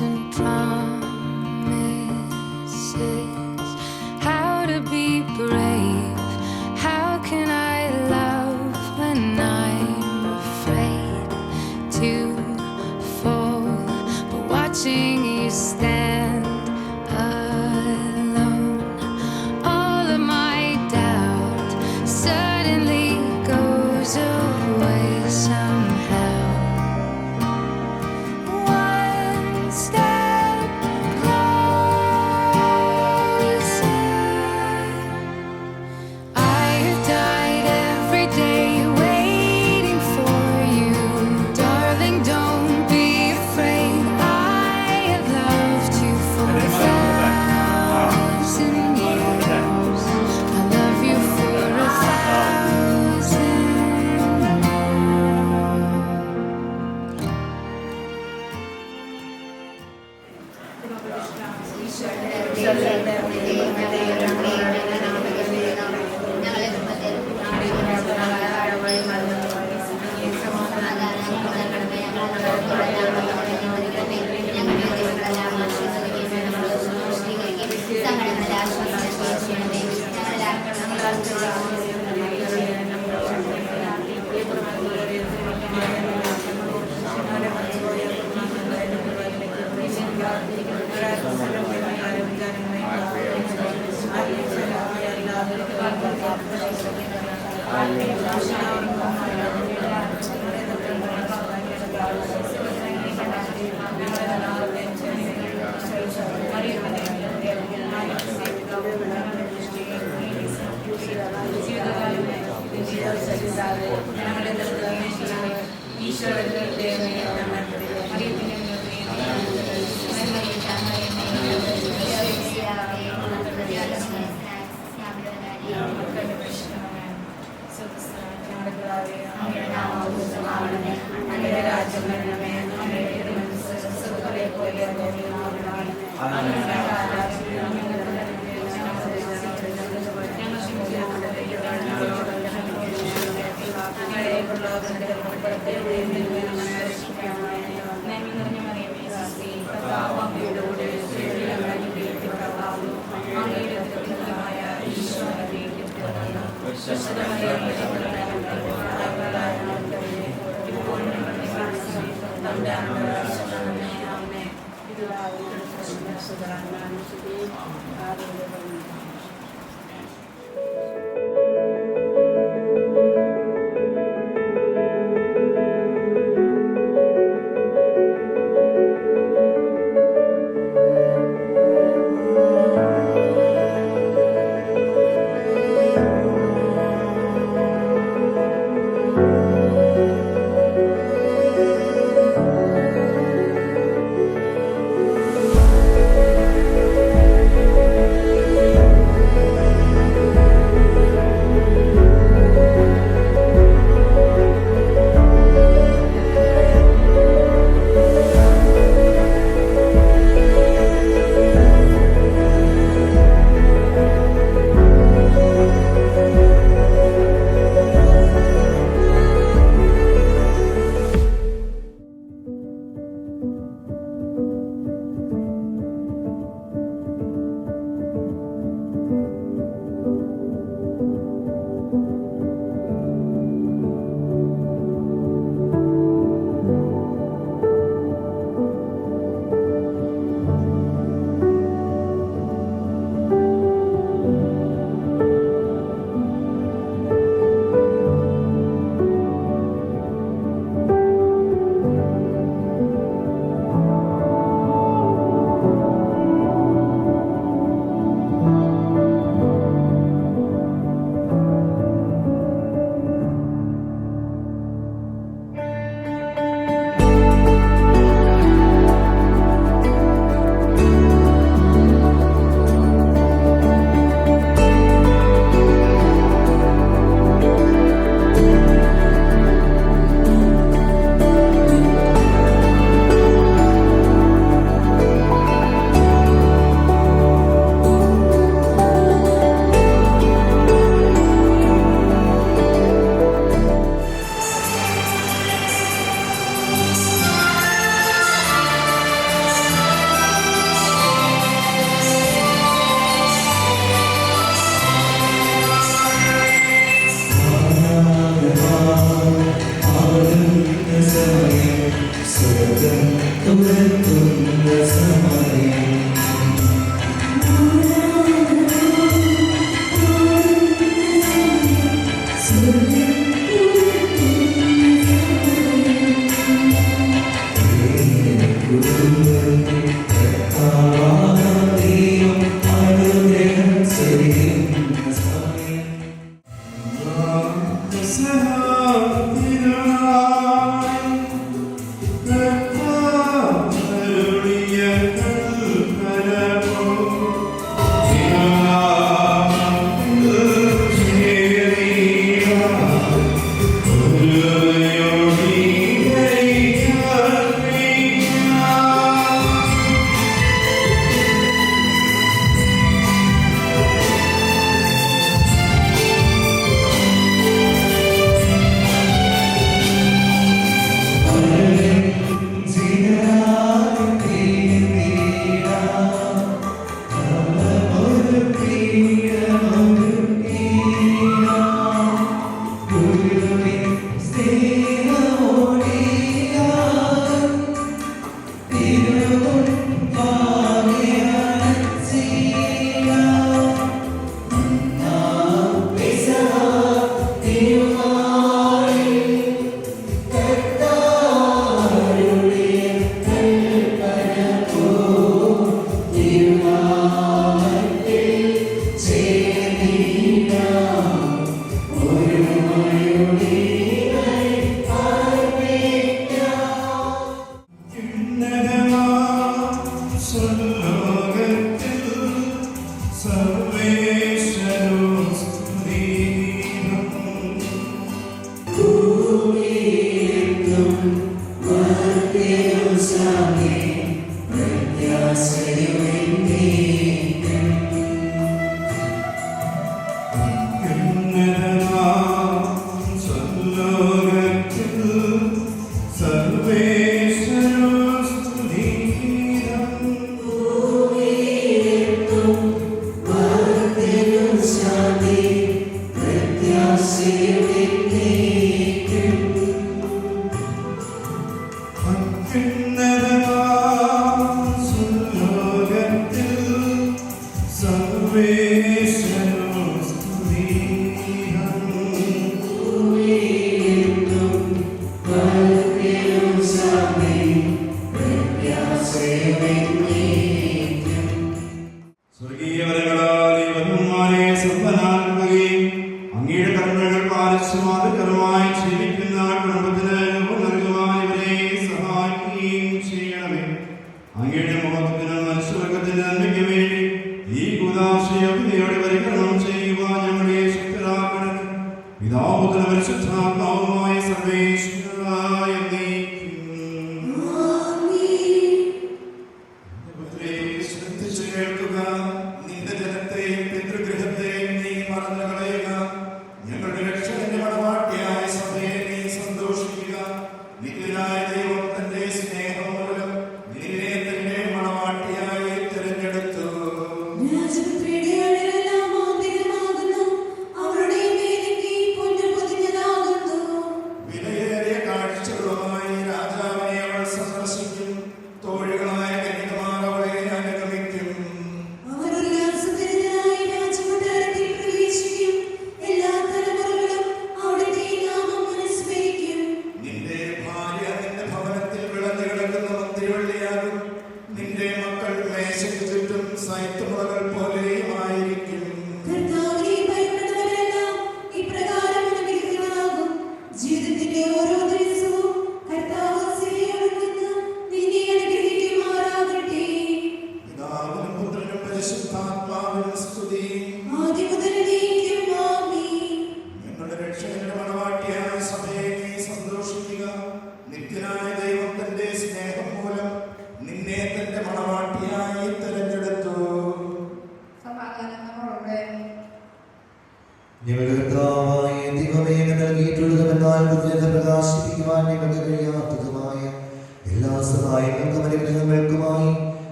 and promises, how to be brave. How can I love when I'm afraid to fall? But watching you stand alone, all of my doubt suddenly goes away somehow. One step closer. I have died every day waiting for you, darling. Don't be afraid. I have loved you for 1,000 years. I love you for 1,000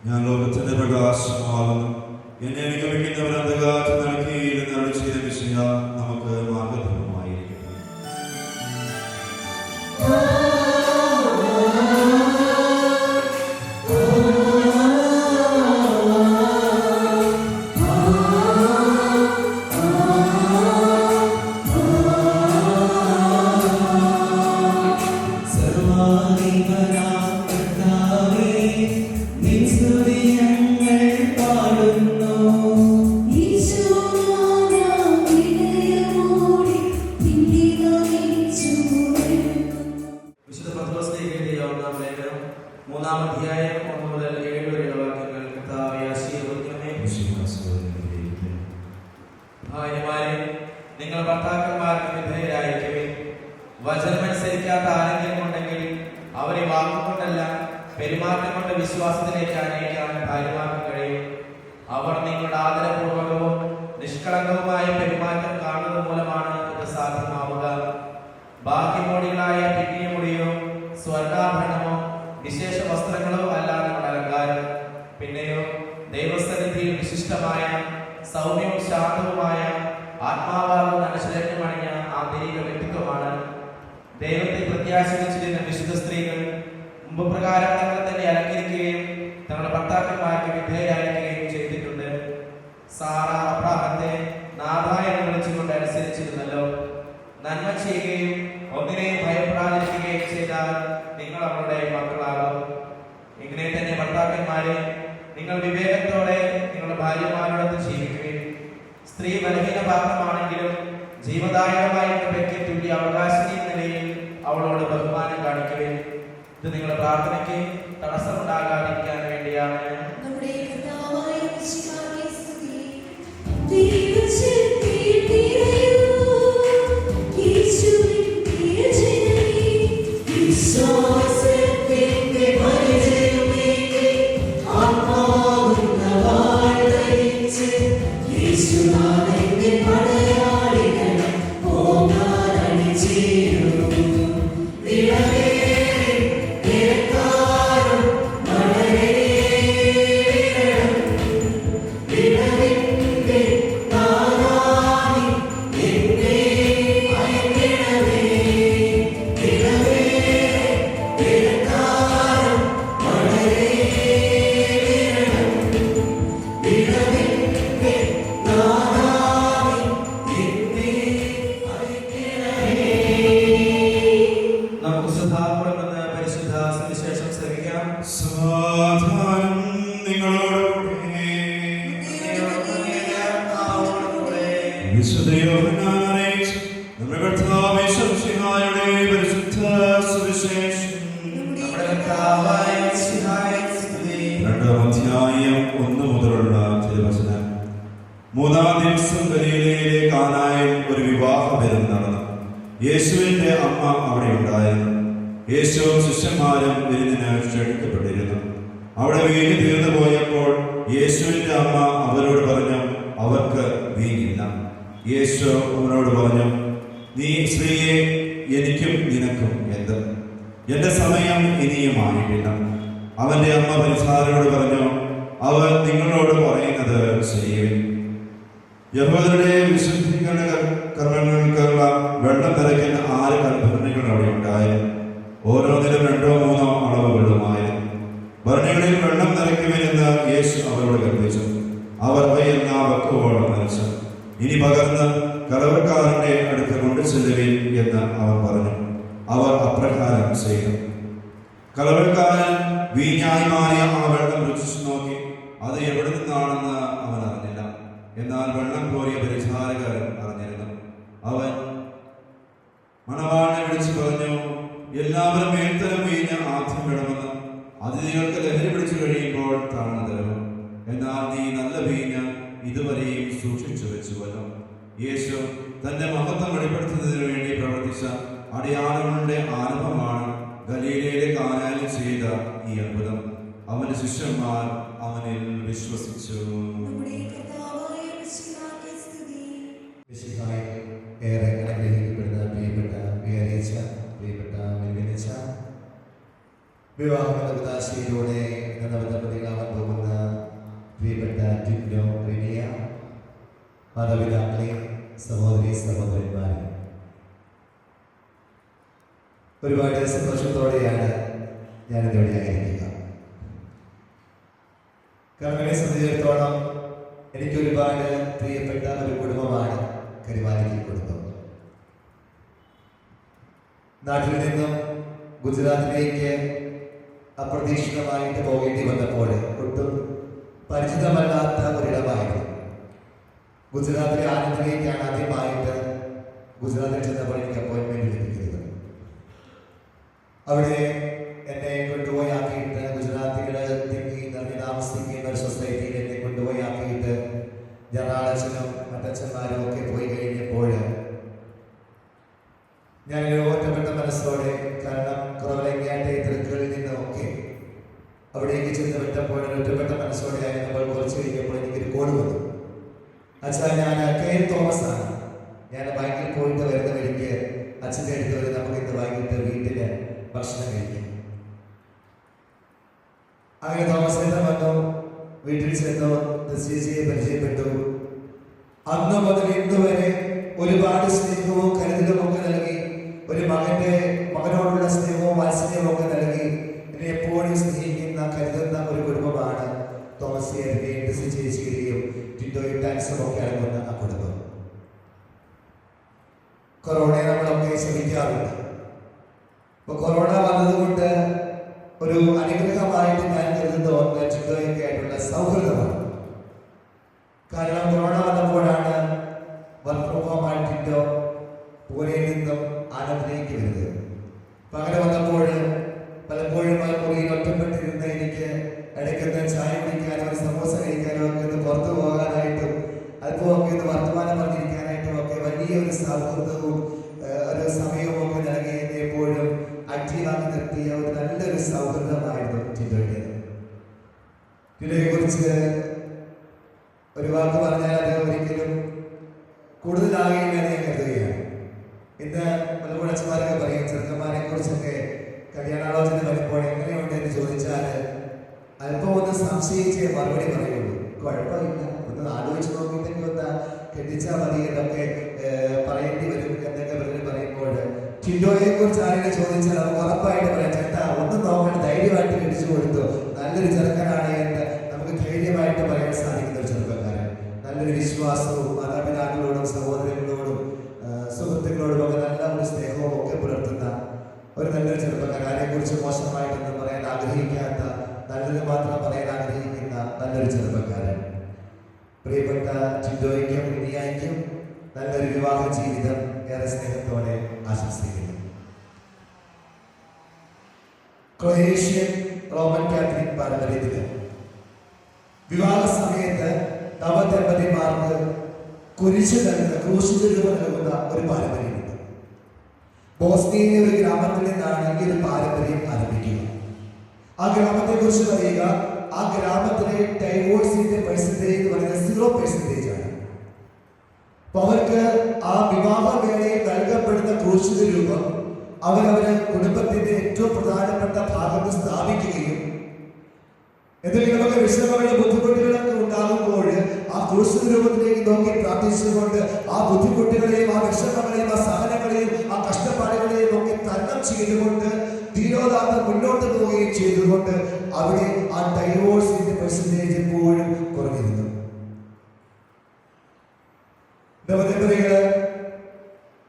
ഞാൻ ലോകത്തിന്റെ പ്രകാശമാകുന്നു. എന്നെ അനുഗമിക്കുന്നവർ അന്ധകാരത്തിൽ നടക്കുകയില്ലെന്ന് അരുളിച്ചെയ്ത മിശിഹ നമുക്ക് മാർഗ്ഗദീപമായിരിക്കുന്നു. Yesu, നമ്മുടെ കർത്താവ് യേശു മിശിഹായുടെ പരിശുദ്ധ സുവിശേഷം. രണ്ടാം അധ്യായം 1 മുതലുള്ള തിരുവചനം. 3-ാം ദിവസം ഗലീലയിലെ കാനായിൽ ഒരു വിവാഹ വിരുന്ന് നടന്നു. യേശുവിന്റെ അമ്മ അവിടെ ഉണ്ടായിരുന്നു. യേശുവും ശിഷ്യന്മാരും വിരുന്നിന് ക്ഷണിക്കപ്പെട്ടിരുന്നു. അവിടെ വീഞ്ഞ് തീർന്നു പോയപ്പോൾ യേശുവിന്റെ അമ്മ അവരോട് പറഞ്ഞു, അവർക്ക് വീഞ്ഞില്ല. യേശു അവനോട് പറഞ്ഞു, നീ സ്ത്രീയെ, എനിക്കും നിനക്കും എന്ത്? എന്റെ സമയം ഇനിയും ആയിട്ടില്ല. അവന്റെ അമ്മ പരിസാരനോട് പറഞ്ഞു, അവൻ നിങ്ങളോട് പറയുന്നത് ചെയ്യുവിൻ. യഹൂദരുടെ വിശുദ്ധീകരണ കർമ്മങ്ങൾക്കുള്ള വെള്ളം നിറയ്ക്കുന്ന 6 കൽഭരണികൾ അവിടെ ഉണ്ടായിരുന്നു. ഓരോന്നിലും 2-3 അളവ് വെള്ളമായിരുന്നു. ഭരണികളിൽ വെള്ളം നിറയ്ക്കുമെന്ന് യേശു അവരോട് കൽപ്പിച്ചു. അവർ അവയെല്ലാം വക്കുവോളം നിറച്ചു. ഇനി പകർന്ന് കലവക്കാരന്റെ അടുത്ത് കൊണ്ടു ചെല്ലുവിൻ എന്ന് അവൻ പറഞ്ഞു. അവർ അപ്രകാരം ചെയ്തു. കലവക്കാരൻ വീഞ്ഞായി മാറിയ ആ വെള്ളം രുചിച്ചു നോക്കി. അത് എവിടെ നിന്നാണെന്ന് അവൻ അറിഞ്ഞില്ല. എന്നാൽ വെള്ളം കോരിയ പരിചാരകൻ അറിഞ്ഞിരുന്നു. അവൻ മണവാളിനെ വിളിച്ചു പറഞ്ഞു, എല്ലാവരും മേൽത്തരം വീഞ്ഞ് ആദ്യം വേണമെന്ന്, അതിഥികൾക്ക് ലഹരി പിടിച്ചു കഴിയുമ്പോൾ താഴ്ന്നു തരുമോ? എന്നാൽ നീ നല്ല വീഞ്ഞ് ഇതുവരെയും സൂക്ഷിച്ചു വെച്ചുവല്ലോ. യേശു തന്റെ മഹത്വം വെളിപ്പെടുത്തുന്നതിന് വേണ്ടി പ്രവർത്തിച്ച അടയാളങ്ങളുടെ ആരംഭമാണ് ഗലീലയിലെ കാനായിൽ ചെയ്ത ഈ അത്ഭുതം. അവന്റെ ശിഷ്യന്മാർ അവനിൽ വിശ്വസിച്ചു. ഏറെ അനുഗ്രഹിക്കപ്പെടുന്ന പ്രിയപ്പെട്ട വിയാരിച്ച, പ്രിയപ്പെട്ട മിനിച്ച, വിവാഹ ഉദാശയിലൂടെ നവദമ്പതികളാവാൻ പോകുന്ന പ്രിയപ്പെട്ട ടിൻഡോ, റിനിയ, മാതാപിതാക്കളെ, സഹോദരി സഹോദരന്മാരെ, ഒരുപാട് സന്തോഷത്തോടെയാണ് ഞാനിതിവിടെ ആയിരിക്കുക. കാരണം എന്നെ സംബന്ധിച്ചിടത്തോളം എനിക്ക് ഒരുപാട് പ്രിയപ്പെട്ട ഒരു കുടുംബമാണ് കരിവാലിക്കൽ കുടുംബം. നാട്ടിൽ നിന്നും ഗുജറാത്തിലേക്ക് അപ്രതീക്ഷിതമായിട്ട് പോകേണ്ടി വന്നപ്പോൾ ഒട്ടും പരിചിതമല്ലാത്ത ഒരിടമായിരുന്നു. ഗുജറാത്തിലെ ആനന്ദിലേക്കാണ് ആദ്യമായിട്ട് ഗുജറാത്തിൽ ചെന്നപ്പോൾ എനിക്ക് അപ്പോയിൻമെന്റ് ലഭിക്കുന്നത്. അവിടെ എന്നെ കൊണ്ടുപോയി ആക്കിയിട്ട് ഗുജറാത്തികളെ തിങ്ങി നിറഞ്ഞ് താമസിക്കുന്ന ഒരു സൊസൈറ്റിയിൽ എന്നെ കൊണ്ടുപോയി ആക്കിയിട്ട് ജനാളച്ചനും മറ്റച്ഛന്മാരും ഒക്കെ പോയി കഴിഞ്ഞപ്പോൾ ഞാൻ ഒറ്റപ്പെട്ട മനസ്സോടെ, കാരണം കുറവലങ്ങാട്ടെ തിരക്കുകളിൽ നിന്നൊക്കെ അവിടേക്ക് ചെന്ന് വിട്ടപ്പോൾ ഒറ്റപ്പെട്ട മനസ്സോടെ ആയിരുന്നപ്പോൾ കുറച്ച് കഴിഞ്ഞപ്പോൾ എനിക്കൊരു കോൾ വന്നു. അച്ഛാ, ഞാൻ കെ തോമസ് ആണ്. ഞാൻ ബാങ്കിൽ പോയിട്ട് വരുന്ന വഴിക്ക് അച്ഛൻ്റെ അടുത്ത് വരെ നമുക്ക് ഇന്ന് വൈകിട്ട് വീട്ടിൽ ഭക്ഷണം കഴിക്കും. അങ്ങനെ തോമസിനെ വന്നു, വീട്ടിൽ ചെന്നു, ചേച്ചിയെ പരിചയപ്പെട്ടു. അന്ന് മുതൽ ഇന്ന് വരെ ഒരുപാട് സ്നേഹവും കരുതലും ഒക്കെ നൽകി, ഒരു മകനോടുള്ള സ്നേഹവും വാത്സല്യവും ഒക്കെ നൽകി എന്നെ എപ്പോഴും സ്നേഹിക്കുന്ന കരുതുന്ന ഒരു കുടുംബമാണ് തോമസിയുടെയും ചേച്ചിയുടെയും ടിൻഡോയും ടാക്സും ഒക്കെ അടങ്ങുന്ന ആ കുടുംബം. കൊറോണയെ നമ്മളൊക്കെ ശ്രമിക്കാറുണ്ട്. ഇപ്പൊ കൊറോണ വന്നതുകൊണ്ട് ഒരു അനുഗ്രഹമായിട്ട് ഞാൻ കരുതുന്ന ഒന്ന് ടിൻഡോയൊക്കെ ആയിട്ടുള്ള സൗഹൃദമാണ്. കാരണം കൊറോണ വന്നപ്പോഴാണ് വർക്ക് ഫ്രം ഹോം ആയിട്ട് ടിൻഡോ പൂനെയിൽ നിന്നും ആനന്ദിലേക്ക് വരുന്നത്. അപ്പൊ അങ്ങനെ വന്നപ്പോൾ പലപ്പോഴും ആ മുറിയിൽ ഒറ്റപ്പെട്ടിരുന്ന എനിക്ക് ഇടയ്ക്കൊന്ന് ചായ കുടിക്കാനോ ഒരു സമോസ കഴിക്കാനോ ഒക്കെ ഒന്ന് പുറത്തു പോകാനായിട്ടും അല്പമൊക്കെ ഒന്ന് വർത്തമാനം പറഞ്ഞിരിക്കാനായിട്ടും ഒക്കെ വലിയൊരു സൗഹൃദവും ഒരു സമയവും ഒക്കെ നൽകി എപ്പോഴും ആക്റ്റീവാക്കി നിർത്തിയ ഒരു നല്ലൊരു സൗഹൃദമായിരുന്നു ടിൻഡോയുടേത്. ടിൻഡോയെ കുറിച്ച് ഒരു വാക്ക് പറഞ്ഞാൽ അത് ഒരിക്കലും കൂടുതലാകില്ല എന്ന് ഞാൻ കരുതുകയാണ്. ഇന്ന് പലപ്പോഴും അച്ഛന്മാരൊക്കെ പറയും, ചെറുക്കന്മാരെ കുറിച്ചൊക്കെ കല്യാണാലോചന വരുമ്പോൾ എങ്ങനെയുണ്ട് എന്ന് ചോദിച്ചാൽ അല്പം ഒന്ന് സംശയിച്ച് മറുപടി പറയുള്ളൂ. കുഴപ്പമില്ല, ഒന്ന് ആലോചിച്ച് നോക്കിയിട്ടൊക്കെ ഒന്ന് കെട്ടിച്ചാൽ മതി എന്നൊക്കെ പറയേണ്ടി വരും എന്നൊക്കെ പറയുമ്പോൾ ടിൻഡോയെ കുറിച്ച് ആരെങ്കിലും ചോദിച്ചാൽ നമുക്ക് ഉറപ്പായിട്ട് പറയാം, ചേട്ടാ ഒന്നും നോക്കണ്ട, ധൈര്യമായിട്ട് കെട്ടിച്ചു കൊടുത്തു, നല്ലൊരു ചെറുക്കനാണ് എന്ന് നമുക്ക് ധൈര്യമായിട്ട് പറയാൻ സാധിക്കുന്ന ഒരു ചെറുപ്പക്കാരൻ. നല്ലൊരു വിശ്വാസവും മാതാപിതാക്കളോടും സഹോദരങ്ങളോടും സുഹൃത്തുക്കളോടും ഒക്കെ നല്ല ഒരു സ്നേഹവും ഒക്കെ പുലർത്തുന്ന ഒരു നല്ലൊരു ചെറുപ്പക്കാരൻ. ആരെക്കുറിച്ച് മോശമായിട്ടൊന്നും പറയാൻ ആഗ്രഹിക്കാത്ത, നല്ലത് മാത്രം പറയാൻ ആഗ്രഹിക്കുന്ന നല്ലൊരു ചെറുപ്പക്കാരൻ. പ്രിയപ്പെട്ട ടിൻഡോയ്ക്കും റിനിയയ്ക്കും നല്ലൊരു വിവാഹ ജീവിതം ഏറെ സ്നേഹത്തോടെ ആശംസിക്കുന്നു. ക്രൊയേഷ്യൻ റോമൻ കാത്തലിക് പാരമ്പര്യത്തിൽ വിവാഹ സമയത്ത് നവദമ്പതിമാർക്ക് ക്രൂശ് രൂപ നൽകുന്ന ഒരു പാരമ്പര്യമുണ്ട്. ബോസ്നിയയിലെ ഒരു ഗ്രാമത്തിൽ നിന്നാണ് ഈ ഒരു പാരമ്പര്യം ആരംഭിക്കുക. ആ ഗ്രാമത്തെ കുറിച്ച് പറയുക, ആ ഗ്രാമത്തിലെ ഡൈവോഴ്സിന്റെ പെർസെന്റേജ് എന്ന് പറയുന്നത് 0% ആണ്. അപ്പൊ അവർക്ക് ആ വിവാഹ വേളയിൽ നൽകപ്പെടുന്ന ക്രൂശിത രൂപം അവരവരുടെ കുടുംബത്തിന്റെ ഏറ്റവും പ്രധാനപ്പെട്ട ഭാഗത്ത് സ്ഥാപിക്കുകയും എന്തെങ്കിലും നമുക്ക് വിഷമങ്ങളും ബുദ്ധിമുട്ടുകളൊക്കെ ഉണ്ടാകുമ്പോൾ ആ ക്രൂശിത രൂപത്തിലേക്ക് നോക്കി പ്രാർത്ഥിച്ചുകൊണ്ട് ആ ബുദ്ധിമുട്ടുകളെയും ആ വിഷമങ്ങളെയും ആ സഹനങ്ങളെയും ആ കഷ്ടപ്പാടുകളെയും ഒക്കെ തരണം ചെയ്തുകൊണ്ട് ധീരോദാത്തം മുന്നോട്ട് പോവുകയും ചെയ്തുകൊണ്ട് അവിടെ ആ ഡൈവോഴ്സിന്റെ പെർസെന്റേജ് എപ്പോഴും കുറഞ്ഞിരുന്നു. ദമ്പതികള്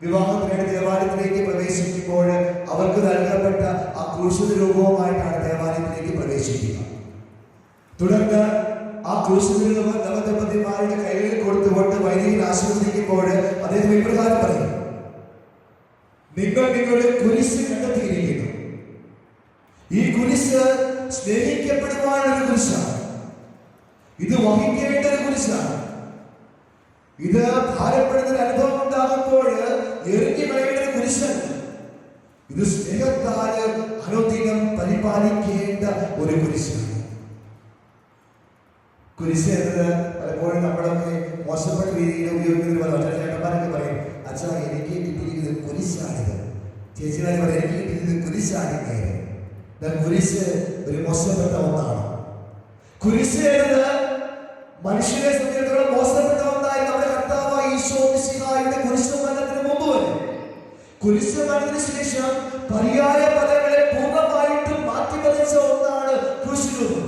വിവാഹത്തിനായിട്ട് ദേവാലയത്തിലേക്ക് പ്രവേശിക്കുമ്പോൾ അവർക്ക് നൽകപ്പെട്ട ആ ക്രൂശിത രൂപവുമായിട്ടാണ് ദേവാലയത്തിലേക്ക് പ്രവേശിക്കുക. തുടർന്ന് ആ ക്രൂശിത രൂപം നവദമ്പതിമാരുടെ കൈകളിൽ കൊടുത്തുകൊണ്ട് വൈദികൻ ആശീർവദിക്കുമ്പോൾ അദ്ദേഹം ഇപ്രകാരം പറയും: നിങ്ങൾ നിങ്ങളുടെ കുരിശ് കണ്ടെത്തിയിരിക്കുന്നു. ഈ കുരിശ് സ്നേഹിക്കപ്പെടുവാനുള്ള ഒരു കുരിശാണ്. ഇത് വഹിക്കേണ്ട ഒരു കുരിശാണ്. ഇത് ഭാരപ്പെടുന്ന ഒരു അനുഭവം ഉണ്ടാകുമ്പോൾ എറിഞ്ഞു കളയേണ്ട ഒരു കുരിശല്ല. ഇത് സ്നേഹത്താൽ അനുദിനം പരിപാലിക്കേണ്ട ഒരു കുരിശാണ്. കുരിശ് എന്നത് പലപ്പോഴും നമ്മളൊക്കെ മോശപ്പെട്ട രീതിയിൽ ഉപയോഗിക്കുന്ന ചേട്ടന്മാരൊക്കെ പറയും, അച്ഛാ എനിക്ക് കിട്ടിയിരിക്കുന്നത് കുരിശാണിത്, ചേച്ചിമാർ പറയും എനിക്ക് കിട്ടിയിരിക്കുന്നത് കുരിശാണിത്. കുരിശ് ഒരു മോശപ്പെട്ട ഒന്നാണ്. കുരിശ് എന്നത് മനുഷ്യനെ സംബന്ധിച്ചിടത്തോളം മോശപ്പെട്ട ഒന്നായി നമ്മുടെ കർത്താവായ ഈശോ മിശിഹായുടെ കുരിശ് മരണത്തിന് മുമ്പ് വരെ, കുരിശ് മരണത്തിന് ശേഷം പര്യായ പദങ്ങളെ പൂർണ്ണമായിട്ടും മാറ്റിമറിച്ച ഒന്നാണ് ക്രൂശിരൂപം.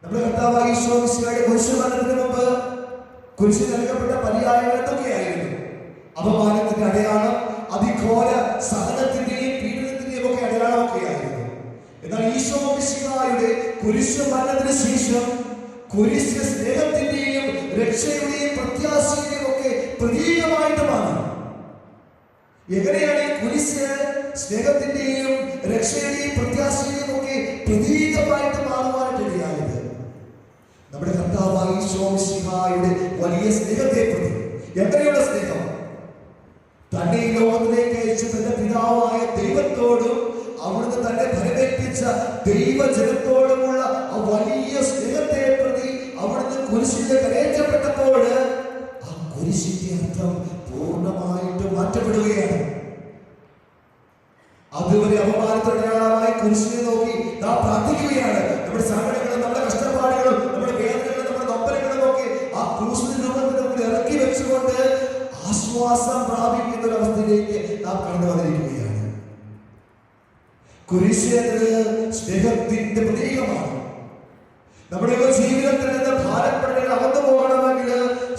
നമ്മുടെ കർത്താവായ ഈശോ മിശിഹായുടെ കുരിശ് മരണത്തിന് മുമ്പ് കുരിശിൽ നൽകപ്പെട്ട പര്യായങ്ങൾ എന്തൊക്കെയായിരുന്നു? അപമാനത്തിന്റെ അടയാളം, അതിഘോര സഹനത്തിന്റെയും പീഡനത്തിന്റെയും ഒക്കെ അടയാളമൊക്കെ ആയിരുന്നു. എന്നാൽ ഈശോ മിശിഹായുടെ കുരിശ് മരണത്തിന് ശേഷം കുരിശ് സ്നേഹത്തിന്റെയും രക്ഷയുടെയും പ്രത്യാശയുടെയും ഒക്കെ പ്രതീകമായിട്ട് മാറി. എങ്ങനെയാണ് ഈ കുരിശ് സ്നേഹത്തിന്റെയും രക്ഷയുടെയും പ്രത്യാശയുടെയും ഒക്കെ പ്രതീകമായിട്ട് മാറുവാനായിട്ട് ഇടയായത്? നമ്മുടെ കർത്താവായ ഈശോ മിശിഹായുടെ വലിയ സ്നേഹത്തെ പ്രതി. എങ്ങനെയുള്ള സ്നേഹം? തന്നെ ഈ ലോകത്തിലേക്ക് അയച്ച തന്റെ പിതാവായ ദൈവത്തോടും അവിടുന്ന് തന്നെ ഫലമേൽപ്പിച്ച ദൈവജനത്തോടുമുള്ള ആ വലിയ സ്നേഹത്തെ പ്രതി അവിടുന്ന് കുരിശിൽ കരയറ്റപ്പെട്ടപ്പോൾ ആ കുരിശിന്റെ അർത്ഥം പൂർണ്ണമായിട്ട് മാറ്റപ്പെടുകയാണ്. അതുവരെ അപമാനത്തിനടയാളമായി കുരിശിനെ നോക്കി നാം പ്രാർത്ഥിക്കുകയാണ്. നമ്മുടെ സങ്കടങ്ങളും നമ്മുടെ കഷ്ടപ്പാടുകളും നമ്മുടെ വേദനകളും നമ്മുടെ നൊമ്പരങ്ങളും ഒക്കെ ആ ക്രൂശിന്റെ രൂപത്തിൽ നമ്മൾ ഇറക്കി വെച്ചുകൊണ്ട് ആശ്വാസം പ്രാപിക്കുന്ന ഒരു അവസ്ഥയിലേക്ക് നാം കടന്നു വന്നിരിക്കുകയാണ്. കുരിശ് എന്നത് സ്നേഹത്തിന്റെ പ്രതീകമാണ്. നമ്മുടെ ജീവിതത്തിൽ നിന്ന് ഭാരപ്പെടലുകൾ അകന്നു പോകണമെങ്കിൽ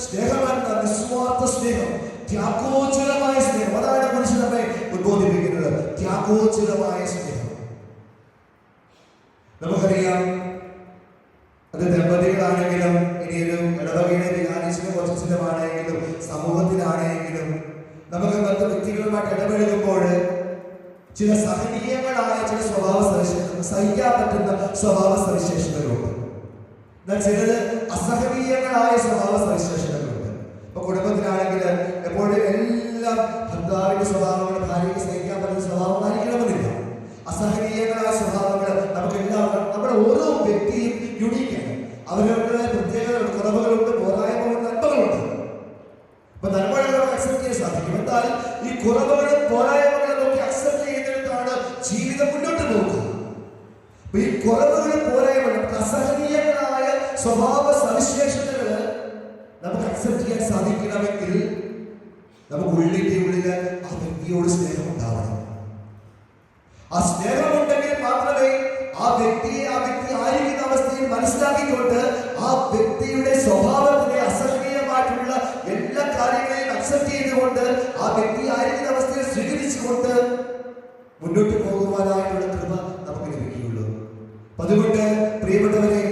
സ്നേഹമെന്ന നിസ്വാർത്ഥ സ്നേഹം, ത്യാഗോചിതമായ സ്നേഹം, അതാണ് കുരിശ് നമ്മെ ഉദ്ബോധിപ്പിക്കുന്നത്. ത്യാഗോചിതമായ സ്നേഹം. നമുക്കറിയാം, അത് ദമ്പതികളാണെങ്കിലും ഇനിയൊരു ഇടവകയുടെ വികാരിച്ചിലും കൊച്ചിലുമാണെങ്കിലും സമൂഹത്തിലാണെങ്കിലും നമുക്ക് മറ്റു വ്യക്തികളുമായിട്ട് ഇടപെടുമ്പോൾ ചില സഹനീയങ്ങളായ ചില സ്വഭാവ സവിശേഷതകൾ, സഹിക്കാൻ പറ്റുന്ന സ്വഭാവ സവിശേഷതകളുണ്ട്. എന്നാൽ ചിലത് അസഹനീയങ്ങളായ സ്വഭാവ സവിശേഷതകളുണ്ട്. ഇപ്പൊ കുടുംബത്തിലാണെങ്കിൽ എപ്പോഴും എല്ലാം ഭർത്താവിന്റെ സ്വഭാവങ്ങൾ ഭാര്യയ്ക്ക് സഹിക്കാൻ പറ്റുന്ന സ്വഭാവമായിരിക്കണമെന്നില്ല. അസഹനീയങ്ങളായ സ്വഭാവങ്ങൾ നമുക്ക് എല്ലാവർക്കും, നമ്മുടെ ഓരോ വ്യക്തിയും യുണീക്കാണ്. അവരവരുടെ പ്രത്യേകതകളുണ്ട്, കുറവുകളുണ്ട്, പോരായ്മകളുണ്ട്, നന്മകളുണ്ട്. അപ്പൊ നന്മകൾ നമുക്ക് അക്സെപ്റ്റ് ചെയ്യാൻ സാധിക്കും. എന്നാൽ ഈ കുറവുകളും പോരായ്മകളും ഒക്കെ അക്സെപ്റ്റ് ചെയ്യുന്നിടത്താണ് ജീവിതം മുന്നോട്ട് പോകുന്നത്. അപ്പൊ ഈ കുറവുകളും പോരായ്മകളും അസഹനീയങ്ങളായ സ്വഭാവ സവിശേഷതകൾ നമുക്ക് അക്സെപ്റ്റ് ചെയ്യാൻ സാധിക്കണമെങ്കിൽ നമുക്ക് ഉള്ളിന്റെ ഉള്ളില് ആ വ്യക്തിയോട് സ്നേഹം ഉണ്ടാവണം. ആ സ്നേഹമുണ്ടെങ്കിൽ മാത്രമേ ആ വ്യക്തി ആയിരിക്കുന്ന അവസ്ഥയിൽ മനസ്സിലാക്കിക്കൊണ്ട് ആ വ്യക്തിയുടെ സ്വഭാവത്തിലെ അസഹനീയമായിട്ടുള്ള എല്ലാ കാര്യങ്ങളെയും അക്സെപ്റ്റ് ചെയ്തുകൊണ്ട് ആ വ്യക്തി ആയിരിക്കുന്ന അവസ്ഥയിൽ സ്വീകരിച്ചുകൊണ്ട് മുന്നോട്ട് പോകുവാനായിട്ടുള്ള കൃപ നമുക്ക് ലഭിക്കുകയുള്ളൂ. അതുകൊണ്ട് പ്രിയപ്പെട്ടവരെ,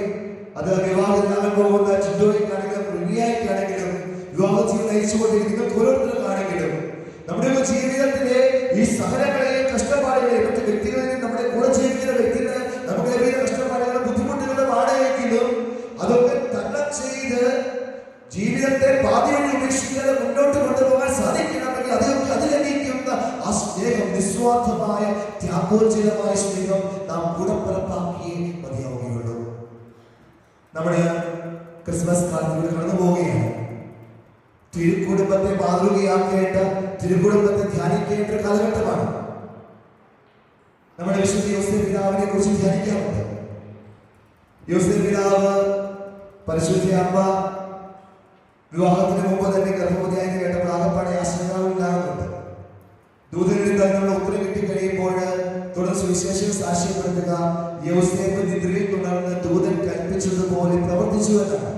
അത് വിവാഹത്തിനാകാൻ പോകുന്ന ചിന്തോയ്ക്കാണെങ്കിലും റിനിയായിക്കാണെങ്കിലും വിവാഹത്തിൽ നയിച്ചുകൊണ്ടിരിക്കുന്ന നിങ്ങൾക്ക് ഓരോരുത്തർക്കാണെങ്കിലും നിസ്വാർത്ഥമായ ത്യാഗോജ്ജലമായ സ്നേഹം നാം ഗുണപ്പുറപ്പാക്കിയേ മതിയാവുകയുള്ളൂ. നമ്മുടെ ക്രിസ്മസ് കാലത്തിലൂടെ കടന്നു പോവുകയാണ്. തിരുക്കുടുംബത്തെ മാതൃകയാക്കേണ്ട, തിരുക്കുടുംബത്തെ ധ്യാനിക്കേണ്ട ഒരു കാലഘട്ടമാണ്. നമ്മുടെ വിശുദ്ധ യോസേഫ് പിതാവിനെ കുറിച്ച് ധ്യാനിക്കാറുണ്ട്. യോസേഫ് പിതാവ് പരിശുദ്ധ അമ്മ വിവാഹത്തിന് മുമ്പ് തന്നെ ഗർഭവതിയായി കേട്ടപ്പോൾ ആകപ്പാടെ ആശ്രയങ്ങളുണ്ടാകുന്നുണ്ട്. ദൂതനിൽ തന്നുള്ള ഉത്തരം കിട്ടിക്കഴിയുമ്പോൾ തുടർ സുവിശേഷം സാക്ഷ്യപ്പെടുത്തുക യോസേഫ് നിദ്രയിൽ തുടർന്ന് ദൂതൻ കൽപ്പിച്ചതുപോലെ പ്രവർത്തിച്ചു എന്നാണ്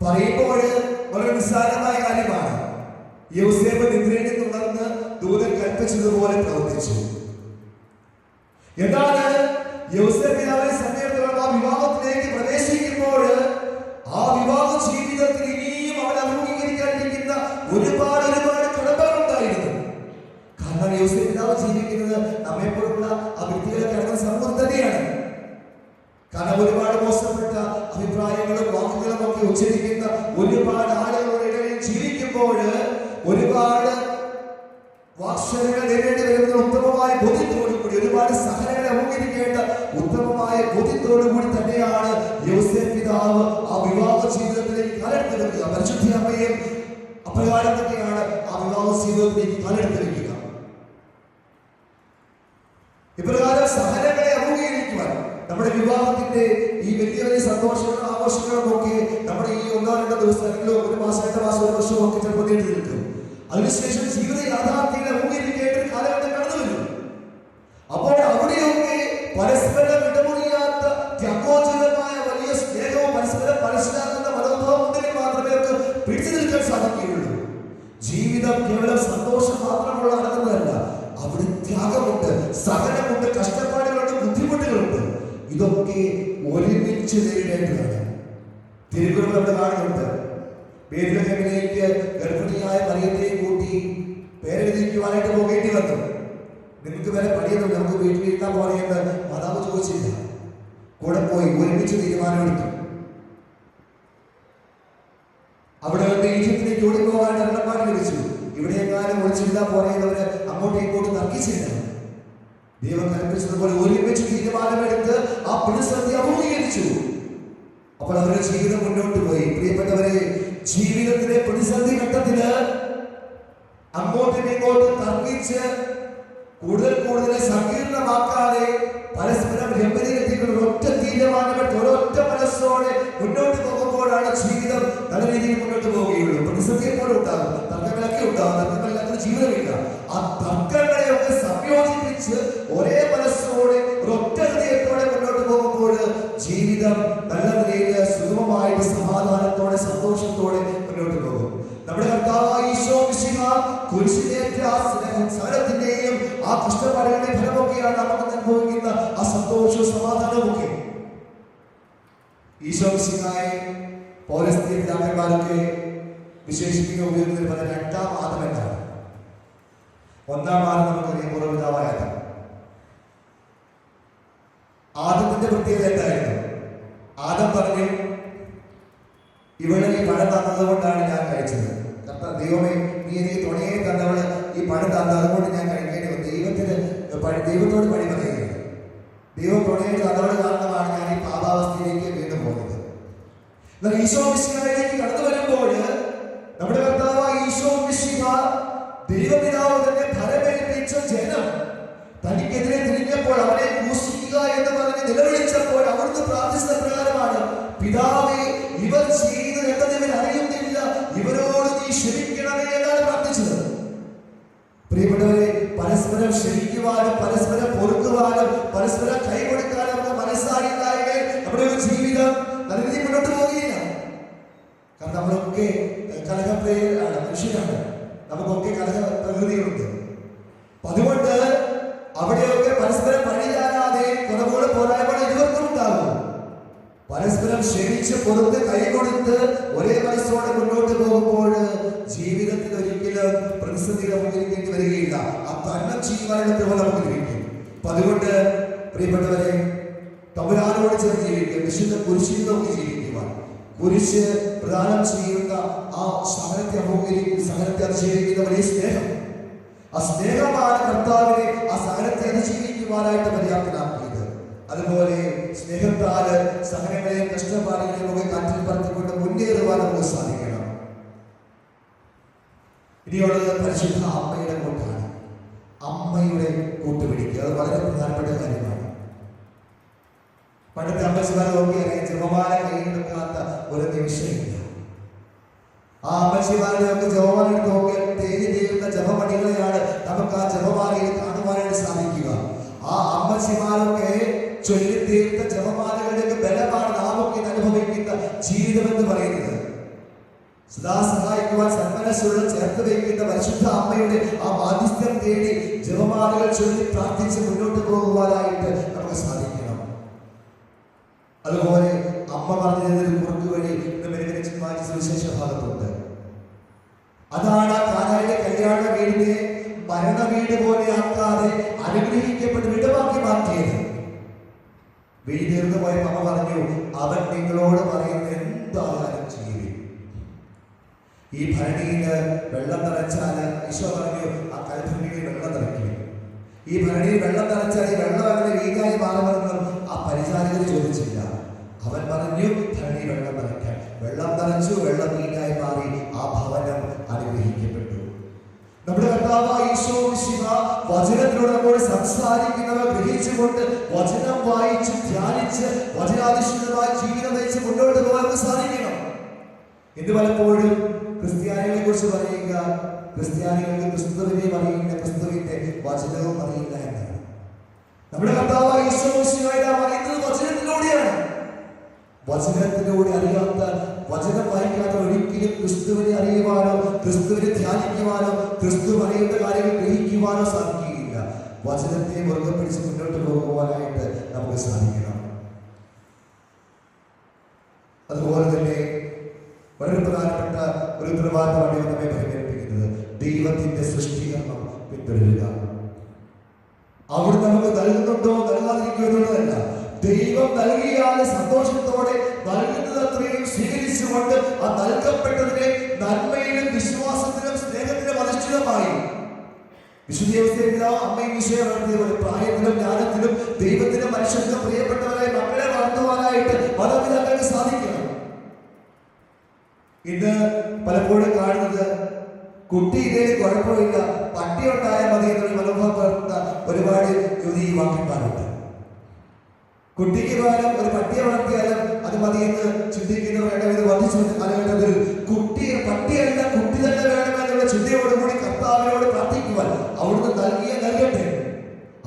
പറയുമ്പോൾ വളരെ നിസ്സാരമായ കാര്യമാണ്. യോസേഫ് നിദ്രയിൽ തുടർന്ന് ദൂതൻ കൽപ്പിച്ചതുപോലെ പ്രവർത്തിച്ചു. എന്താണ് യോസേഫ് പിതാവിനെ സമയത്തുള്ള ആ വിവാഹത്തിലേക്ക് പ്രവേശിക്കുമ്പോൾ ആ വിവാഹ ജീവിതത്തിൽ ഇനിയും അവൻ അഭിമുഖീകരിക്കാനിരിക്കുന്ന ഒരുപാട് കടമ്പകളുണ്ടായിരുന്നു. കാരണം യോസേഫ് പിതാവ് ജീവിക്കുന്നത് നമ്മെപ്പോലുള്ള ആ വ്യക്തികളെ കിടന്ന സമൂഹം തന്നെയാണ്. കാരണം ഒരുപാട് മോശപ്പെട്ട അഭിപ്രായങ്ങളും വാക്കുകളും ഒക്കെ ഉച്ചരിക്കുന്ന ഒരുപാട് ആളുകളുടെ ഇടയിൽ ജീവിക്കുമ്പോൾ ഒരുപാട് വാക്ശരങ്ങൾ നേരിടേണ്ടി വരുന്ന ഉത്തമമായ ബോധ്യത്തോടുകൂടി, ഒരുപാട് സഹനങ്ങളെ അഭിമുഖീകരിക്കേണ്ട ഉത്തമമായ ബോധ്യത്തോടുകൂടി തന്നെയാണ് യോസേഫ് പിതാവ് ആ വിവാഹ ജീവിതത്തിലേക്ക് കാലെടുത്ത് വെക്കുക. പരിശുദ്ധ അമ്മയും അപ്രകാരം തന്നെയാണ് ആ വിവാഹ ജീവിതത്തിലേക്ക് കാലെടുത്ത് വെക്കുക. ഇപ്രകാരം സഹനങ്ങളെ അഭിമുഖീകരിക്കുവാൻ നമ്മുടെ വിവാഹത്തിന്റെ ഈ വലിയ വലിയ സന്തോഷങ്ങളും ആഘോഷങ്ങളും ഒക്കെ നമ്മുടെ ഈ 1-2 ദിവസം അല്ലെങ്കിൽ 1 മാസം 2 മാസം 1 വർഷവും ഒക്കെ ചിലപ്പോൾ നീണ്ടു നിൽക്കും. അതിനുശേഷം ജീവിത യാഥാർത്ഥ്യങ്ങളെ അഭിമുഖീകരിക്കേണ്ട ഒരു കാലഘട്ടം കടന്നു വരും. അപ്പോൾ അവിടെയൊക്കെ പരസ്പരം ഇടമുറിയാത്ത ത്യാഗോജ്ജലമായ വലിയ സ്നേഹവും പരസ്പരം മനസ്സിലാക്കുന്ന മനോഭാവം ഉണ്ടെങ്കിൽ മാത്രമേ ഒക്കെ പിടിച്ചു നിൽക്കാൻ സാധിക്കുകയുള്ളൂ. ജീവിതം കേവലം സന്തോഷം മാത്രമുള്ള നടക്കുന്നതല്ല. അവിടെ ത്യാഗമുണ്ട്, സഹനമുണ്ട്, കഷ്ടപ്പാടുകളുണ്ട്, ബുദ്ധിമുട്ടുകളുണ്ട്. ഇതൊക്കെ ഒരുമിച്ച് നേരിടേണ്ടതാണ്. തിരുക്കുറൾ നമ്മൾ കാണുന്നുണ്ട്. ബേത്ലഹേമിലേക്ക് ഗർഭിണിയായ മറിയത്തെ കൂട്ടി പേരെഴുതിക്കുവാനായിട്ട് പോകേണ്ടി വന്നു. നിങ്ങൾക്ക് വേറെ പണിയൊന്നുമില്ല, നമുക്ക് വീട്ടിലിരുത്താൻ പോലെയെന്ന് മാതാവ് ചോദിച്ചില്ല. കൂടെ പോയി ഒരുമിച്ച് തീരുമാനമെടുത്തു. അവിടെ നിന്ന് ഈജിപ്തിലേക്ക് ഓടിപ്പോകാൻ എണ്ണപ്പാട് ലഭിച്ചു. ഇവിടെ എങ്ങാനും ഒളിച്ചില്ല പോലെയുള്ളവര് അങ്ങോട്ടും ഇങ്ങോട്ടും തർക്കിച്ചില്ല. ദൈവം കൽപ്പിച്ചതുപോലെ ഒരുമിച്ച് തീരുമാനമെടുത്ത് ആ പ്രതിസന്ധി അഭിമുഖീകരിച്ചു. അപ്പോൾ അവരുടെ ജീവിതം മുന്നോട്ട് പോയി. പ്രിയപ്പെട്ടവരെ, ജീവിതത്തിലെ പ്രതിസന്ധി ഘട്ടത്തില് അങ്ങോട്ടും ഇങ്ങോട്ടും തർക്കിച്ച് കൂടുതൽ സങ്കീർണമാക്കാതെ പരസ്പരം രമ്യതയെത്തിക്കുന്ന ഒറ്റ തീരുമാനമെടുത്ത് ഒരൊറ്റ മനസ്സോടെ മുന്നോട്ട് പോകുമ്പോഴാണ് ജീവിതം നല്ല രീതിയിൽ മുന്നോട്ട് പോവുകയുള്ളൂ. പ്രതിസന്ധി എപ്പോഴും ഉണ്ടാകും, തർക്കങ്ങളൊക്കെ ഉണ്ടാകും, തർക്കങ്ങളില്ലാത്ത ജീവിതമില്ല. ആ തർക്കങ്ങളെയൊക്കെ സംയോജിപ്പിച്ച് ഒരേ മനസ്സോടെ ഒരൊറ്റ ഹൃദയത്തോടെ മുന്നോട്ട് പോകുമ്പോൾ ജീവിതം നല്ല നിലയിൽ സുഗമമായിട്ട് സമാധാനത്തോടെ സന്തോഷത്തോടെ മുന്നോട്ട് പോകും. നമ്മുടെ കർത്താവായ ഈശോ മിശിഹ കുരിശിലേറ്റ ആ സഹനത്തിന്റെയും ആ കഷ്ടപ്പാടുകളുടെയും ഫലമൊക്കെയാണ് നമുക്ക് അനുഭവിക്കുന്ന ആ സന്തോഷവും സമാധാനവും ഒക്കെ. ഈശോ മിശിഹായെ പൗരസ്ത്യ പിതാക്കന്മാരൊക്കെ വിശേഷിപ്പിക്കുന്ന ഉപയോഗിക്കുന്നതിൽ പറഞ്ഞ 2ാം ആദം എന്നാണ്. 1-ാം ആദം നമുക്കറിയാം, പൂർവ്വപിതാവായ ആദം. ആദത്തിന്റെ പ്രത്യേകത എന്തായിരുന്നു? ആദം പറഞ്ഞു, ഇവളെ ഈ പഴം തന്നത് കൊണ്ടാണ് ഞാൻ കഴിച്ചത്. ദൈവമേ, നീ എനിക്ക് തുണയെ തന്നവള് ഈ പഴം തന്നത്, അതുകൊണ്ട് ഞാൻ കഴിക്കേണ്ടി വന്നു. ദൈവത്തോട് പണി പറയുകയാണ്. ദൈവം തുണയെ തന്നവള് കാരണമാണ് ഞാൻ ഈ പാപാവസ്ഥയിലേക്ക് വീണ്ടും പോകുന്നത്. എന്നാൽ ഈശോ മിശിഹായിലേക്ക് കടന്നു വരുമ്പോൾ നമ്മുടെ കർത്താവായ ഈശോ മിശിഹ ദൈവപിതാവ് തന്നെ ഫലമേൽപ്പിച്ച ജനം തനിക്കെതിരെ തിരിഞ്ഞപ്പോൾ അവനെ ക്രൂശിക്കുക എന്ന് പറഞ്ഞ് നിലവിളിച്ചപ്പോൾ അവിടുന്ന് പ്രാർത്ഥിച്ച പ്രകാരമാണ്, പിതാവേ, ഇവർ ചെയ്തത് എന്തെന്ന് ഇവർ അറിയുന്നില്ല, ഇവരോട് നീ ക്ഷമിക്കണമേ എന്നാണ് പ്രാർത്ഥിച്ചത്. പ്രിയപ്പെട്ടവരെ, പരസ്പരം ക്ഷമിക്കുവാനും പരസ്പരം പൊറുക്കുവാനും പരസ്പരം കൈകൊടുക്കാനും ഒക്കെ മനസ്സായില്ലായെങ്കിൽ നമ്മുടെ ഒരു ജീവിതം നല്ല രീതിയിൽ മുന്നോട്ട് പോവുകയില്ല. കാരണം നമ്മളൊക്കെ കലഹപ്രിയരാണ്, മനുഷ്യരാണ്, നമുക്കൊക്കെ കലഹ പ്രകൃതികളുണ്ട്. അതുകൊണ്ട് അവിടെയൊക്കെ പരസ്പരം പണിയാനാതെ കുറവുകൾ പോരായ്മകൾ ഇരുവർക്കും ഉണ്ടാകും. പരസ്പരം ക്ഷമിച്ച് പൊറുത്ത് കൈകൊടുത്ത് ഒരേ മനസ്സോടെ മുന്നോട്ട് പോകുമ്പോൾ ജീവിതത്തിൽ ഒരിക്കലും പ്രതിസന്ധികൾ അഭിമുഖീകരിക്കേണ്ടി വരികയില്ല. ആ തന്നം ചെയ്യുവാനുള്ള കൃപ നമുക്ക് ലഭിക്കും. അപ്പൊ അതുകൊണ്ട് പ്രിയപ്പെട്ടവരെ, തമ്പുരാനോട് ചേർന്ന് ജീവിക്കുക, വിശുദ്ധ കുരിശിൽ നോക്കി ജീവിക്കുവാൻ, കുരിശ് പ്രദാനം ചെയ്യുന്ന ആ സഹനത്തെ അതിശയിക്കുന്ന വലിയ സ്നേഹം, ആ സ്നേഹമാണ് കർത്താവിനെ ആ സഹനത്തെ അതിജീവിക്കുവാനായിട്ട് പര്യാപ്തനാക്കിയത്. അതുപോലെ സ്നേഹത്താല് സഹനങ്ങളെയും കഷ്ടപ്പാടുകളെയും ഒക്കെ കാറ്റിൽ പറത്തിക്കൊണ്ട് മുന്നേറുവാൻ നമുക്ക് സാധിക്കണം. ഇനിയുള്ളത് പരിശുദ്ധ അമ്മയുടെ കൂട്ടാണ്. അമ്മയുടെ കൂട്ടുപിടിക്കുക, അത് വളരെ പ്രധാനപ്പെട്ട കാര്യമാണ്. പണ്ടത്തെ അമ്മച്ചിമാരെ നോക്കിയാൽ ജപമാല കയ്യിലെടുക്കാത്ത ഒരു നിമിഷമില്ല. ആ അമ്മച്ചിമാരുടെ ഒക്കെ ജപമാല എടുത്ത് നോക്കിയാൽ തേടി തീരുന്ന ജപമണികളെയാണ് നമുക്ക് ആ ജപമാലയിൽ കാണുവാനായിട്ട് സാധിക്കുക. ആ അമ്മച്ചിമാരൊക്കെ ചൊല്ലിത്തീർത്ത ജപമാലകളുടെ ബലമാണ് നാമൊക്കെ അനുഭവിക്കുന്ന ജീവിതം എന്ന് പറയുന്നത്. സദാ സഹായിക്കുവാൻ സന്മനസ്സുള്ള ചേർത്ത് വയ്ക്കുന്ന പരിശുദ്ധ അമ്മയുടെ ആ മാധ്യസ്ഥം തേടി ജപമാലകൾ ചൊല്ലി പ്രാർത്ഥിച്ച് മുന്നോട്ട് പോകുവാനായിട്ട് നമുക്ക് സാധിക്കണം. അതുപോലെ അമ്മ പറഞ്ഞതിൽ കുറുക്ക് വഴി സുവിശേഷ ഭാഗത്തുണ്ട്. അതാണ് ആ കാനായിലെ കല്യാണ വീടിനെ മരണ വീട് പോലെ ആക്കാതെ അനുഗ്രഹിക്കപ്പെട്ട് വിടവാക്കി മാറ്റിയത്. വീട് തീർന്നു പോയ അമ്മ പറഞ്ഞു, അവൻ നിങ്ങളോട് പറയുന്ന എന്തായാലും ചെയ്യും. ഈ ഭരണിയില് വെള്ളം നിറച്ചാൽ ഈശോ പറഞ്ഞു ആ കൽഭരണിയിൽ വെള്ളം നിറയ്ക്കും. ഈ ഭരണിയിൽ വെള്ളം നിറച്ചാൽ ഈ വെള്ളം അങ്ങനെ വീഞ്ഞായി മാറുമെന്നും ആ പരിചാരകർ ചോദിച്ചില്ല. അവൻ പറഞ്ഞു ഭരണി വെള്ളം നിറയ്ക്കാൻ. വെള്ളം നിറച്ചു, വെള്ളം വീഞ്ഞായി മാറി. ആ ഭവനം അനുഗ്രഹിക്കപ്പെട്ടു. നമ്മുടെ കർത്താവ് ഈശോ മിശിഹ വചനത്തിലൂടെ നമ്മോട് സംസാരിക്കുന്നവ ഗ്രഹിച്ചുകൊണ്ട് വചനം വായിച്ച് ധ്യാനിച്ച് വചനാധിഷ്ഠിതമായ ജീവിതം നയിച്ച് മുന്നോട്ട് പോകാൻ സാധിക്കണം. ഇത് പലപ്പോഴും ക്രിസ്ത്യാനികളെ കുറിച്ച് പറയുക, ക്രിസ്ത്യാനികൾക്ക് ക്രിസ്തുവിനെ അറിയില്ല, ക്രിസ്തുവിന്റെ വചനവും അറിയില്ല എന്നാണ്. നമ്മുടെ കർത്താവ് ഈശോ മിശിഹ പറയുന്നത് വചനത്തിലൂടെയാണ്. വചനത്തിലൂടെ അറിയാത്ത, വചനം വായിക്കാത്ത ഒരിക്കലും ക്രിസ്തുവിനെ അറിയുവാനോ ക്രിസ്തുവിനെ ധ്യാനിക്കുവാനോ ക്രിസ്തു പറയുന്ന കാര്യങ്ങൾ ഗ്രഹിക്കുവാനോ സാധിക്കുകയില്ല. വചനത്തെ മുറുകെ പിടിച്ച് മുന്നോട്ട് പോകുവാനായിട്ട് നമുക്ക് സാധിക്കണം. അതുപോലെ തന്നെ വളരെ പ്രധാനപ്പെട്ട ഒരു ഉത്തരവാദിത്തമാണ് നമ്മെ പരിഗണിപ്പിക്കുന്നത്. ദൈവത്തിന്റെ സൃഷ്ടികരണം പിന്തുടരുക. അവിടെ നമുക്ക് നൽകുന്നുണ്ടോ നൽകാതിരിക്കുക എന്നുള്ളതല്ല. ദൈവം നൽകിയാൽ സന്തോഷത്തോടെ നൽകുന്നത് അത്രയും സ്വീകരിച്ചുകൊണ്ട് ആ നൽകപ്പെട്ടതിനെ നന്മയിലും വിശ്വാസത്തിലും സ്നേഹത്തിലും അധിഷ്ഠിതമായി വിശുദ്ധീവസ്ഥയിൽ അമ്മയും വിഷയം വളർത്തിയതുപോലെ പ്രായത്തിലും ജ്ഞാനത്തിലും ദൈവത്തിനും മനുഷ്യർക്കും പ്രിയപ്പെട്ടവരായി മക്കളെ വളർത്തുവാനായിട്ട് മാതാപിതാക്കൾക്ക് സാധിക്കണം. ഇന്ന് പലപ്പോഴും കാണുന്നത് കുട്ടി ഇതേ കുഴപ്പമില്ല, പട്ടി ഉണ്ടായാൽ മതി എന്നൊരു മനോഭാവം വളർത്തുന്ന ഒരുപാട് യുവതി യുവാക്കന്മാരുണ്ട്. കുട്ടിക്ക് പകരം ഒരു പട്ടിയെ വളർത്തിയാലും അത് മതിയെന്ന് ചിന്തിക്കുന്നവരുടെ ഇത് വർദ്ധിച്ചു വന്ന കാലഘട്ടത്തിൽ പട്ടിയല്ല കുട്ടി തന്നെ വേണമെന്നുള്ള ചിന്തയോടുകൂടി കർത്താവിനോട് പ്രാർത്ഥിക്കുവാൻ അവിടുന്ന് നൽകട്ടെ.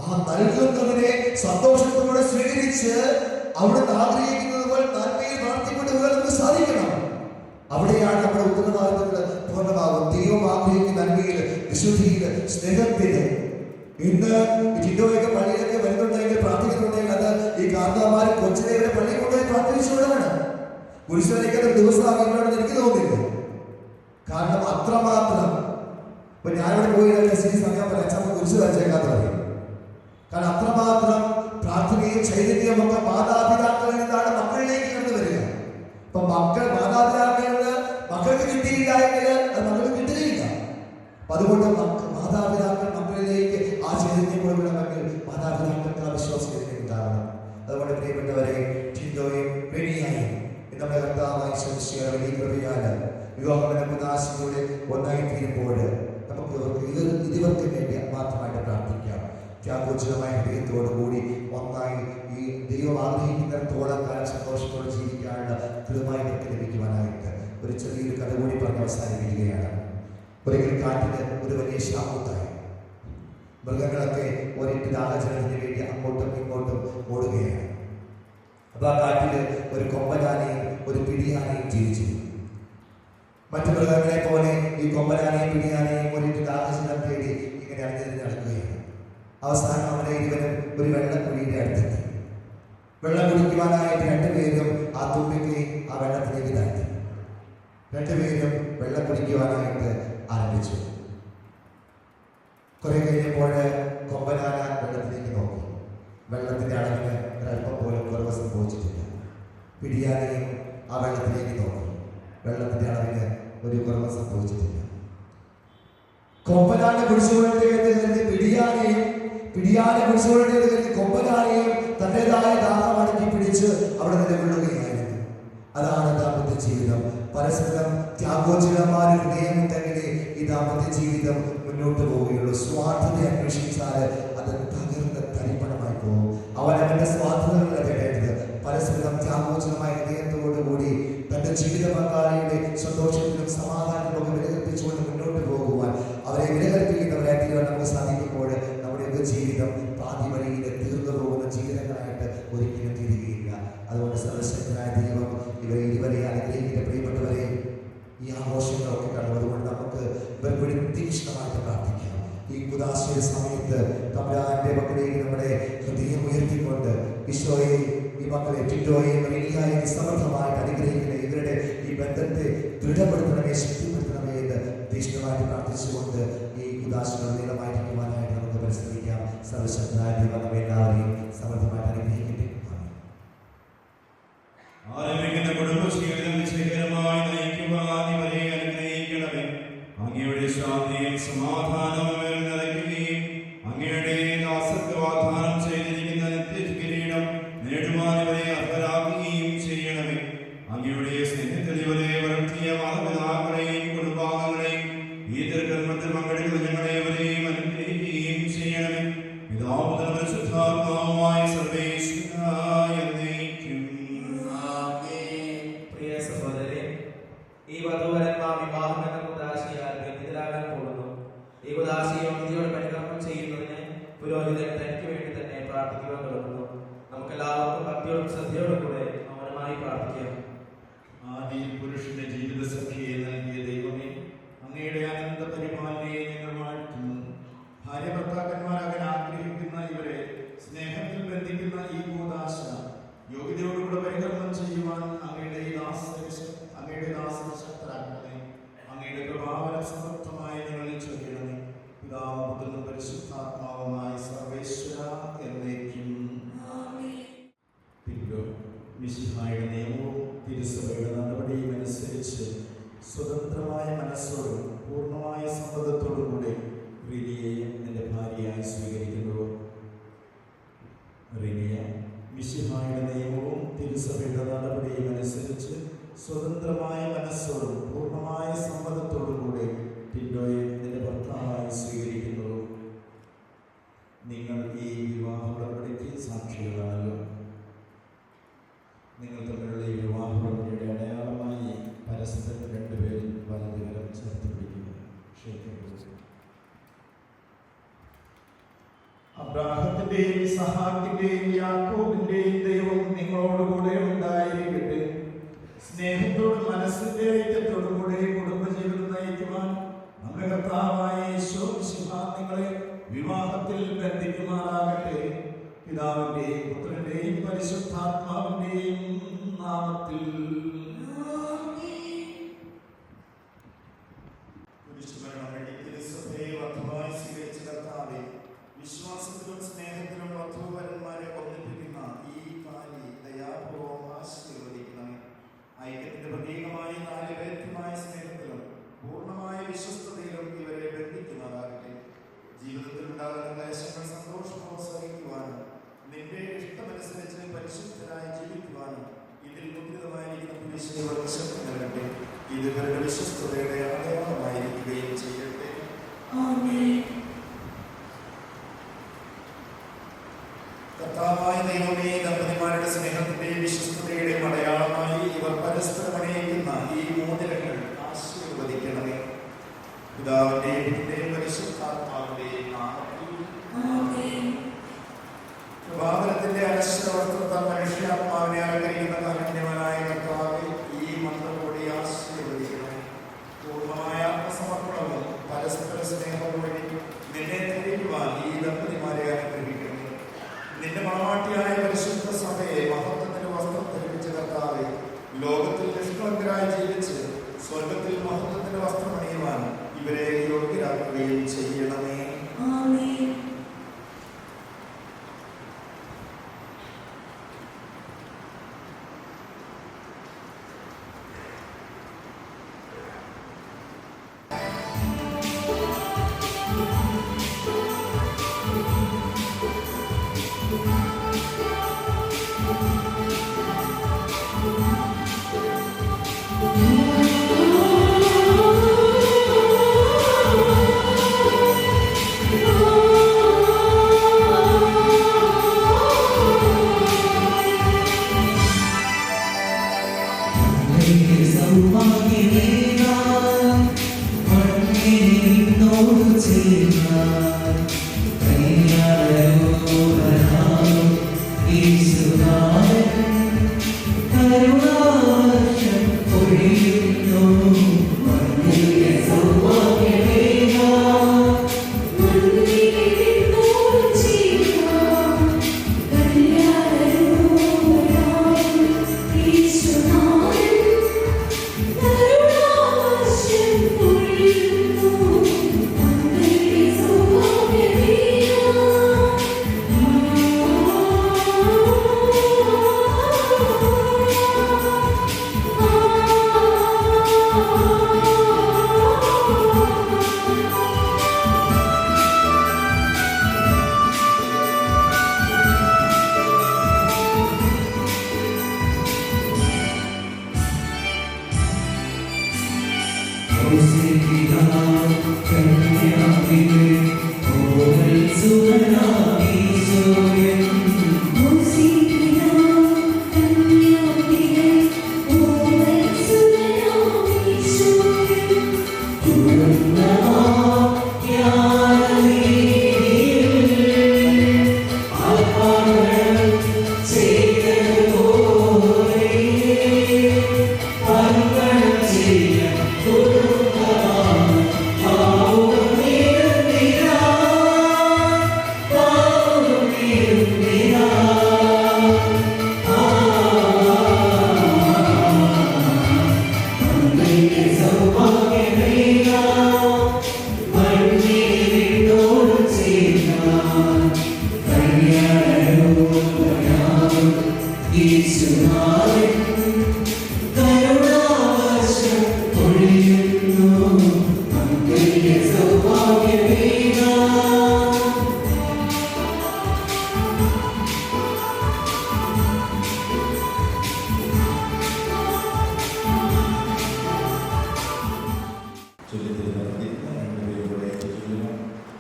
ആ നൽകുന്നതിനെ സന്തോഷത്തോടെ സ്വീകരിച്ച് അവിടുന്ന് ആഗ്രഹിക്കുന്നത് പോലെ നന്മയിൽ പ്രാർത്ഥിക്കൊണ്ട് പോകാൻ നമുക്ക് സാധിക്കണം. അവിടെയാണ് നമ്മുടെ ഉത്തരവാദിത്തങ്ങൾ പൂർണ്ണമാകും. ദൈവം ആഗ്രഹിക്കുന്ന നന്മയിൽ, വിശുദ്ധിയിൽ, സ്നേഹത്തിന്. ഇന്ന് ജിന്നോയൊക്കെ പള്ളിയിലൊക്കെ വരുന്നുണ്ടെങ്കിൽ പ്രാർത്ഥിക്കുന്നുണ്ടെങ്കിൽ അത് ഈ കാർത്താമാര് കൊച്ചിനെ ഇവരെ പള്ളിയിൽ കൊണ്ടുപോയി പ്രാർത്ഥിച്ചുകൊണ്ടാണ്. കുരിശുവരയ്ക്കുന്ന ദിവസം അറിയുമ്പോഴാണെന്ന് എനിക്ക് തോന്നുന്നില്ല. കാരണം അത്രമാത്രം ഇപ്പൊ ഞാനിവിടെ പോയി സമയം പറയാം കുരിശ് വരച്ചേക്കാത്ത പറയും. കാരണം അത്രമാത്രം പ്രാർത്ഥനയും ചൈതന്യമൊക്കെ മാതാപിതാക്കളിൽ നിന്നാണ് മക്കളിലേക്ക് കണ്ടുവരിക. അപ്പൊ മാതാപിതാക്കളിൽ മക്കൾക്ക് കിട്ടിയില്ല എങ്കിൽ അത് മക്കൾക്ക് കിട്ടുകയില്ല. അപ്പൊ അതുകൊണ്ട് മാതാപിതാക്കൾ മക്കളിലേക്ക് ആ ചൈതന്യം കൊടുക്കണമെങ്കിൽ മാതാപിതാക്കൾക്ക് ആ വിശ്വാസം ഉണ്ടാകണം. അതുകൊണ്ട് പ്രിയപ്പെട്ടവരെ, ചിന്തോയും വെടിയായും നമ്മുടെ കർത്താവായ വലിയ കൃപയാല് വിവാഹത്തിലൂടെ ഒന്നായി തീരുമ്പോൾ നമുക്ക് ഇതിവർക്ക് വേണ്ടി ആത്മാർത്ഥമായിട്ട് പ്രാർത്ഥിക്കാം. ത്യാഗോചിതമായ ഹൃദയത്തോടു കൂടി ഒന്നായി ഈ ദൈവം ആഗ്രഹിക്കുന്നിടത്തോളം കാലം സന്തോഷത്തോടെ ജീവിക്കാനുള്ള കൃപമായിട്ട് ലഭിക്കുവാനായിട്ട് ഒരു ചെറിയൊരു കഥ കൂടി പറഞ്ഞ് അവസാനിപ്പിക്കുകയാണ്. ഒരിക്കൽ കാട്ടിന് ഒരു വലിയ ശാപത്തായി. മൃഗങ്ങളൊക്കെ ഒരിക്കൽ ദാഹജലത്തിന് വേണ്ടി അങ്ങോട്ടും ഇങ്ങോട്ടും ഓടുകയാണ്. അപ്പൊ ആ കാട്ടില് ഒരു കൊമ്പനാനയും ഒരു പിടിയാനയും ജീവിച്ചു. മറ്റു മൃഗങ്ങളെ പോലെ ഈ കൊമ്പനാനയും പിടിയാനയും ഒരിക്കൽ ദാഹജലം തേടി ഇങ്ങനെ അണിഞ്ഞതിന് നടക്കുകയാണ്. അവസാനം അവരെ ഇരുവരും ഒരു വെള്ളക്കുഴിയുടെ അടുത്തെത്തി. വെള്ളം കുടിക്കുവാനായിട്ട് രണ്ടുപേരും ആ തുമ്പിക്ക് ആ വെള്ളത്തിലേക്ക് താഴ്ത്തി. രണ്ടുപേരും വെള്ളം കുടിക്കുവാനായിട്ട് ആരംഭിച്ചു. കുറെ കഴിഞ്ഞപ്പോൾ കൊമ്പനാന വെള്ളത്തിലേക്ക് നോക്കി. വെള്ളത്തിന്റെ അളവിന് ഒരല്പം പോലും കുറവ് സംഭവിച്ചിട്ടില്ല. പിടിയാനയും ആ വെള്ളത്തിലേക്ക് നോക്കി. വെള്ളത്തിന്റെ അളവിന് ഒരു കുറവ് സംഭവിച്ചിട്ടില്ല. കൊമ്പനാനെ പിടിച്ചുകൊണ്ടേ എന്ന് കരുതി പിടിയാനെ പിടിച്ചുകൊണ്ടേ എന്ന് കരുതി കൊമ്പനാനെയും തന്റേതായ ദാഹം അടക്കി പിടിച്ച് അവിടെ നിലകൊള്ളുകയായിരുന്നു. അതാണ് ദാമ്പത്യ ജീവിതം. പരസ്പരം ത്യാഗോചിതമായ ഹൃദയമുണ്ടെങ്കിലേ ഈ ദാമ്പത്യ ജീവിതം മുന്നോട്ട് പോവുകയുള്ളൂ. സ്വാർത്ഥത അന്വേഷിച്ചാൽ അത് തകർന്ന് തരിപ്പണമായി പോകും. അവനവന്റെ സ്വാർത്ഥതകളെ തേടേണ്ടത് പരസ്പരം ത്യാഗോചിതമായ ഹൃദയത്തോടുകൂടി തന്റെ ജീവിത പങ്കാളിയുടെ സന്തോഷത്തിലും സമാധാനത്തിലും ഒക്കെ വിലകൽപ്പിച്ചുകൊണ്ട് മുന്നോട്ട് പോകുവാൻ അവരെ വിലകൽപ്പിക്കുന്നവരെ തീരാൻ നമുക്ക് സാധിക്കുമ്പോൾ നമ്മുടെ ജീവിതം പാതി വഴിയിൽ തീർന്നു പോകുന്ന ജീവിതങ്ങളായിട്ട് ഒരിക്കലും തീരുകയില്ല. അതുകൊണ്ട് സർവശക്തനായ ദൈവം ഇവരെ ഇരുവരെ അനുഗ്രഹിക്കുന്ന പ്രിയപ്പെട്ടവരെ ഈ ആഘോഷങ്ങളൊക്കെ കണ്ടതുകൊണ്ട് നമുക്ക് ഇവർക്കൊരു തീക്ഷ്ണമായിട്ട് പ്രാർത്ഥിക്കാം. ഈ കുദാശയുടെ സമയത്ത് തമ്പുരാന്റെ മക്കളേക്ക് നമ്മുടെ ഹൃദയം ഉയർത്തിക്കൊണ്ട് ഈശോയെ ഈ മക്കളെ ടിറ്റോയെയും റീനിയായെയും സമർത്ഥമായിട്ട് അനുഗ്രഹിക്കുന്ന ഇവരുടെ ഈ ബന്ധത്തെ ദൃഢപ്പെടുത്തണമേ, ശക്തിപ്പെടുത്തണമേ എന്ന് തീക്ഷ്ണമായിട്ട് പ്രാർത്ഥിച്ചുകൊണ്ട് ഈ കുദാശകൾ നീളമായിരിക്കുവാനായിട്ട് നമുക്ക് പരിശ്രമിക്കാം. സർവശക്തനായ ദൈവം നമ്മെ എല്ലാവരെയും സമർത്ഥമായിട്ട് അനുഗ്രഹിക്കട്ടെ. ആരംഭിക്കുന്ന കുടുംബജീവിതം വിജയകരമായി നയിക്കുവാൻ ഇവരെ അനുഗ്രഹിക്കണമേ. അങ്ങയുടെ ശാന്തിയും സമാധാനവും ഇവരിൽ നിറയ്ക്കുകയും അങ്ങയുടെ ദാസർക്ക് വാഗ്ദാനം ചെയ്തിരിക്കുന്ന നിത്യകിരീടം നേടുവാൻ ഇവരെ അർഹരാക്കുകയും ചെയ്യണമേ. അങ്ങയുടെ സ്നേഹത്തിൽ ഇവരെ വളർത്തിയ മാതാപിതാക്കളെയും കുടുംബാംഗങ്ങളെയും ഈ ദീർഘത്തിൽ പങ്കെടുക്കുന്ന ഞങ്ങളെ ഇവരെയും അനുഗ്രഹിക്കുകയും ചെയ്യണമേ. പിതാവുതനും പരിശുദ്ധാത്മാവുമായ സർവേശ്വരായ എന്നേക്കും. പ്രിയ സഹോദരരെ, ഈ വധുവരന്മാർ വിവാഹം എന്ന കുദാശയാൽ ബന്ധിതരാകാൻ പോകുന്നു. ഈ കുദാശയെ വിധിയോടെ പരികർമ്മം ചെയ്യുന്നതിന് പുരോഹിതൻ തനിക്ക് വേണ്ടി തന്നെ പ്രാർത്ഥിക്കുവാൻ തുടങ്ങുന്നു. നമുക്കെല്ലാവർക്കും ഭക്തിയോടും ശ്രദ്ധയോടും കൂടെ മൗനമായി പ്രാർത്ഥിക്കാം. ആദിയിൽ പുരുഷന്റെ ജീവിത സഖിയെ നൽകിയ ദൈവമേ, അങ്ങയുടെ അനന്ത പരിപാലനയെ ഞങ്ങൾ വാഴ്ത്തുന്നു. ഭാര്യ ഭർത്താക്കന്മാരാകാൻ ആഗ്രഹിക്കുന്ന ഇവരെ സ്നേഹത്തിൽ ബന്ധിക്കുന്ന ഈ കൂദാശ യോഗ്യതയോടുകൂടെ പരികർമ്മം ചെയ്യുവാൻ അങ്ങയുടെ ദാസരെ ശക്തരാക്കണമേ. അങ്ങയുടെ പ്രഭാവനം സമർത്ഥമായി ഞങ്ങളിൽ ചൊല്ലണമേ. പിതാവും പുത്രനും പരിശുദ്ധാത്മാവുമായ സർവേശ്വര എന്നേക്കും. മിശിഹായുടെ നിയമവും തിരുസഭയുടെ നടപടിയും അനുസരിച്ച് സ്വതന്ത്രമായ മനസ്സോടും പൂർണ്ണമായ സമ്മതത്തോടും കൂടെ റിനിയെയും എൻ്റെ ഭാര്യയായി സ്വീകരിക്കുന്നു. റിനിയ മിശിഹായുടെ നിയമവും തിരുസഭയുടെ നടപടിയും അനുസരിച്ച് സ്വതന്ത്രമായ മനസ്സോടും പൂർണ്ണമായ സമ്മതത്തോടും കൂടെ ടിൻഡോയെ എൻ്റെ ഭർത്താവായി സ്വീകരിക്കുന്നു. നിങ്ങൾ ഈ വിവാഹ ഉടമ്പടിക്ക് സാക്ഷികളാണല്ലോ. നിങ്ങൾ തമ്മിലുള്ള ഈ വിവാഹ ഉടമ്പടിയുടെ അടയാളമായി പരസ്പരം രണ്ടുപേരും വലതുകരം ചേർത്ത് പിടിക്കുന്നു. അബ്രാഹത്തിന്റെയും ഇസഹാക്കിന്റെയും യാക്കോബിന്റെയും ദൈവം നിങ്ങളോടുകൂടെ ഉണ്ടായിരിക്കട്ടെ. സ്നേഹത്തോടും മനസ്സിന്റെ ഐക്യത്തോടും കൂടെ കുടുംബജീവിതം നയിക്കുവാൻ നമ്മുടെ കർത്താവായ യേശു മിശിഹ നിങ്ങളെ വിവാഹത്തിൽ ബന്ധിക്കുമാറാകട്ടെ. പിതാവിന്റെയും പുത്രന്റെയും പരിശുദ്ധാത്മാവിന്റെയും നാമത്തിൽ. വിശ്വാസത്തിലും സ്നേഹത്തിലും വധൂവരന്മാരെ ഒന്നിപ്പിക്കുന്ന ഈ കാലി ദയാപൂർവം ആശീർവദിക്കണം. ഐക്യത്തിന്റെ പ്രതീകമായി നാലുപേർക്കുമായ സ്നേഹത്തിലും പൂർണ്ണമായ വിശ്വസ്തതയിലും ഇവരെ ബന്ധിക്കുന്നതാകട്ടെ. ജീവിതത്തിൽ ഉണ്ടാകുന്ന ക്ലേശങ്ങൾ സന്തോഷപൂർവ്വം സഹിക്കുവാനും നിന്റെ ഇഷ്ടമനുസരിച്ച് പരിശുദ്ധരായി ജീവിക്കുവാനും ഇതിൽ മുദ്രിതമായിരിക്കുന്ന പുരുഷയുടെ ശക്തി നൽകട്ടെ. ഇത് ഇവരുടെ വിശ്വസ്തതയുടെ അടയാളമായിരിക്കുകയും ചെയ്യട്ടെ. കർത്താവായ ദൈവമേ, ദമ്പതിമാരുടെ സ്നേഹത്തിന്റെയും വിശ്വസ്തതയുടെയും അടയാളമായി ഇവർ പരസ്പരം അണിയിക്കുന്ന ഈ മോതിരങ്ങൾ ആശീർവദിക്കണമേ. പിതാവിന്റെയും പുത്രന്റെയും പരിശുദ്ധാത്മാവിന്റെയും നാമത്തിൽ. പ്രഭാതത്തിന്റെ അനശ്വരവസ്ത്രത്താൽ മനുഷ്യാത്മാവിനെ അലങ്കരിക്കുന്ന കാരുണ്യവാനായ കർത്താവേ, ഈ മന്ത്രത്തോടെ ആശീർവദിക്കണം. പൂർണ്ണമായ ആത്മസമർപ്പണവും പരസ്പര സ്നേഹവും വഴി നിന്നെ ധരിക്കുവാൻ ഈ ദമ്പതിമാരെ അനുഗ്രഹിക്കണം. നിന്റെ മണവാട്ടിയായ പരിശുദ്ധ സഭയെ മഹത്വത്തിന്റെ വസ്ത്രം ധരിപ്പിച്ച കർത്താവേ, ലോകത്തിൽ നിഷ്കളങ്കരായി ജീവിച്ച് സ്വർഗത്തിൽ മഹത്വത്തിന്റെ വസ്ത്രം അണിയുവാൻ ഇവരെ യോഗ്യരാക്കുകയും ചെയ്യണമേ.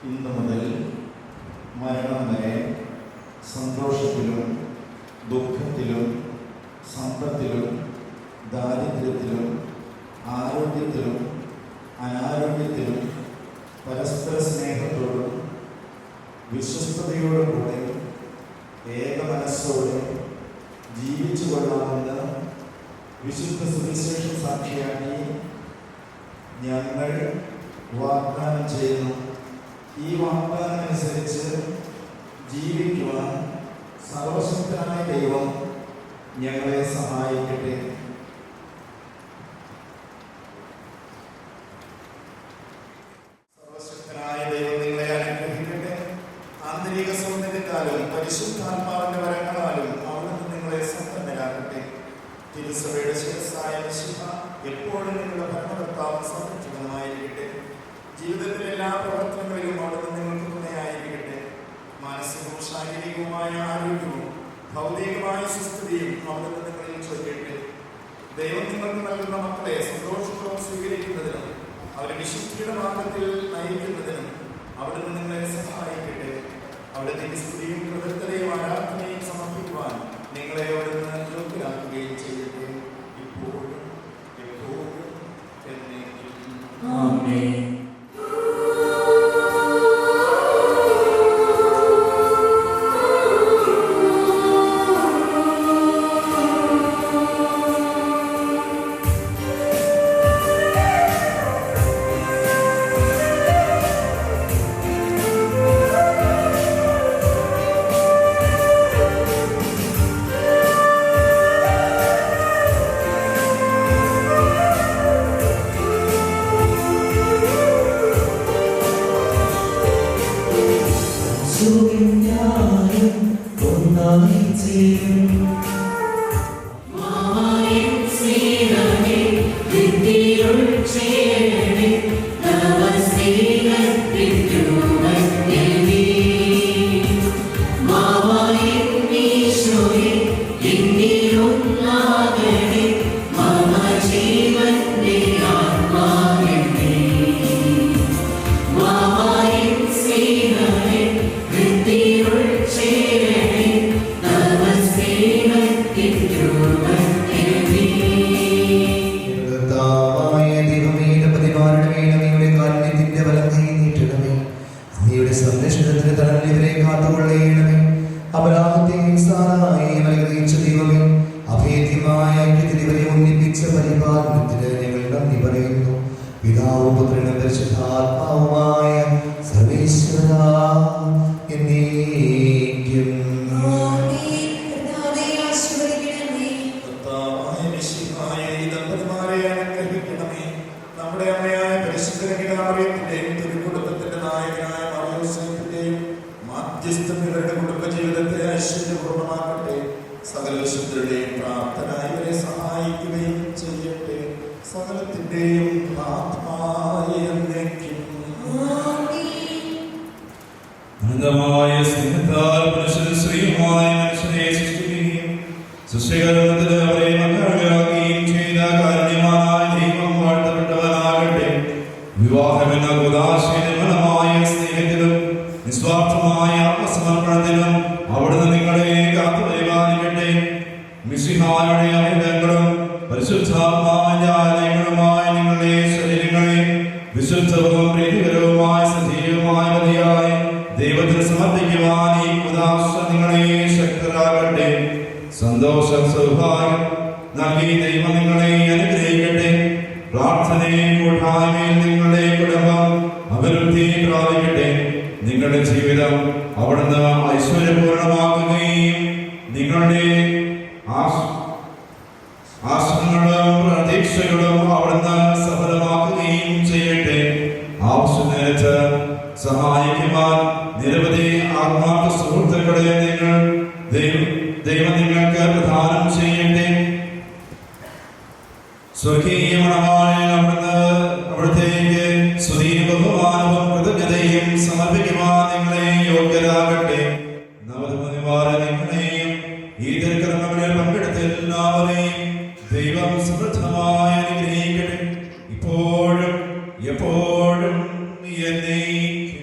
ഇന്ന് മുതൽ മരണം വരെ സന്തോഷത്തിലും ദുഃഖത്തിലും സമ്പത്തിലും ദാരിദ്ര്യത്തിലും ആരോഗ്യത്തിലും അനാരോഗ്യത്തിലും പരസ്പര സ്നേഹത്തോടും വിശ്വസ്തയോടും കൂടെ ഏകമനസ്സോടെ ജീവിച്ചു കൊള്ളാമെന്ന് വിശുദ്ധ സുവിശേഷ സാക്ഷിയാക്കി ഞങ്ങൾ വാഗ്ദാനം ചെയ്യുന്നു. ഈ വാഗ്ദാനം അനുസരിച്ച് ജീവിക്കുവാൻ സർവശക്തനായ ദൈവം ഞങ്ങളെ സഹായിക്കട്ടെ. സർവശക്തനായ ദൈവം നിങ്ങളെ അനുഗ്രഹിക്കട്ടെ. ആന്തരിക സൗന്ദര്യത്താലും പരിശുദ്ധാത്മാവിന്റെ വരങ്ങളാലും അവിടുന്ന് നിങ്ങളെ സമ്പന്നരാകട്ടെ. തിരുസഭയുടെ ശിരസ്സായ മിശിഹ എപ്പോഴും നിങ്ങളുടെ ഭരണകർത്താവും സംരക്ഷകനുമായിരിക്കട്ടെ. ജീവിതത്തിലെ എല്ലാ പ്രവർത്തനങ്ങളിലും അവിടുന്ന് നിങ്ങൾക്ക് തുണയായിരിക്കട്ടെ. മാനസികവും ശാരീരികവുമായ ആരോഗ്യവും ഭൗതികമായ സുസ്ഥിതിയും അവിടുന്ന് നിങ്ങളിൽ ചൊല്ലട്ടെ. ദൈവം നിങ്ങൾക്ക് നൽകുന്ന മക്കളെ സന്തോഷപൂർവ്വം സ്വീകരിക്കുന്നതിനും അവരെ വിശുദ്ധിയുടെ മാർഗത്തിൽ നയിക്കുന്നതിനും അവിടുന്ന് നിങ്ങളെ സഹായിക്കട്ടെ. അവിടുത്തെ സ്തുതിയും കൃതജ്ഞതയും ആരാധനയും സമർപ്പിക്കുവാൻ നിങ്ങളെ അവിടുന്ന് യോഗ്യരാക്കുകയും ചെയ്യട്ടെ. ഇപ്പോഴും എപ്പോഴും എന്നേക്കും ആമേൻ. Namaste. അങ്ങയുടെ സംരക്ഷണത്തിന് തടവിൽ ഇവരെ കാത്തുകൊള്ളേണമേ. അപരാധത്തെയും സാറായെയും അനുഗ്രഹിച്ച ദൈവമേ, അഭേദ്യമായ ഐക്യത്തിൽ ഇവരെ ഒന്നിപ്പിച്ച പരിപാലനത്തിന് ഞങ്ങൾ നന്ദി പറയുന്നു. പിതാവും പുത്രനും പരിശുദ്ധാത്മാവുമായ സർവേശ്വരാ എന്നേക്കും. കർത്താവായ മിശിഹായ ഈ ദമ്പതിമാരെ അനുഗ്രഹിക്കണമേ. നമ്മുടെ അമ്മയായ പരിശുദ്ധ കന്യകാമറിയത്തിന്റെയും തിരുക്കുടുംബത്തിന്റെ നായകനായ മറിയൂസേപ്പിന്റെയും മാധ്യസ്ഥം ഇവരുടെ കുടുംബജീവിതത്തെ ഐശ്വര്യപൂർണ്ണമാക്കട്ടെ. സകല വിശുദ്ധരുടെയും പ്രാർത്ഥന ഇവരെ സഹായിക്കുകയും ചെയ്യട്ടെ. സകലത്തിന്റെയും ആത്മായ എന്നേക്കും. അനന്തമായ സ്നേഹത്താൽ പുരുഷനും സ്ത്രീയുമായ മനുഷ്യനെ സൃഷ്ടിക്കുകയും സൃഷ്ടികരണത്തിന് അവരെ മക്കളാക്കുകയും ചെയ്ത കാരുണ്യവാനായ ദൈവം വാഴ്ത്തപ്പെട്ടവനാകട്ടെ. വിവാഹമെന്ന ഉദാശയ നിർമ്മലമായ സ്നേഹത്തിലും നിസ്വാർത്ഥമായ ആത്മസമർപ്പണത്തിലും അവിടുന്ന് നിങ്ങളെ കാത്തുപരിപാലിക്കട്ടെ. മിശിഹായുടെ അഭിനങ്ങളും പരിശുദ്ധാത്മാവിന്റെ നിങ്ങളുടെ ശരീരങ്ങളെ വിശുദ്ധവും പ്രീതികരവുമായ സജീവമായ ബലിയായി ദൈവത്തിന് സമർപ്പിക്കുവാൻ ഈ ഉദാശ നിങ്ങളെ ശക്തരാകട്ടെ. സന്തോഷം സൗഭാഗ്യം നൽകി ദൈവം നിങ്ങളെ അനുഗ്രഹിക്കട്ടെ. പ്രാർത്ഥനയും കൂട്ടായ്മയിൽ നിങ്ങളുടെ കുടുംബം അഭിവൃദ്ധി പ്രാപിക്കട്ടെ. നിങ്ങളുടെ ജീവിതം അവിടുന്ന് ഐശ്വര്യപൂർണമാക്കുകയും നിങ്ങളുടെ ആശകളും പ്രതീക്ഷകളും അവിടുന്ന് സഫലമാക്കുകയും ചെയ്യട്ടെ. ആവശ്യനേരത്ത് സഹായിക്കുവാൻ നിരവധി ആത്മാർത്ഥ സുഹൃത്തുക്കളെ ദൈവം നിങ്ങൾക്ക് പ്രദാനം ചെയ്യട്ടെ. സ്വർഗീയ മണവാളൻ അവിടുത്തേക്ക് സ്തുതിയും ബഹുമാനവും കൃതജ്ഞതയും സമർപ്പിക്കുവാൻ നിങ്ങളെ യോഗ്യരാകട്ടെ. നവദമ്പതിമാർ നിങ്ങളെയും ഈ തിരുക്കർമ്മങ്ങളിൽ പങ്കെടുത്ത എല്ലാവരെയും ദൈവം സമൃദ്ധമായി അനുഗ്രഹിക്കട്ടെ. ഇപ്പോഴും എപ്പോഴും എന്നേക്കും.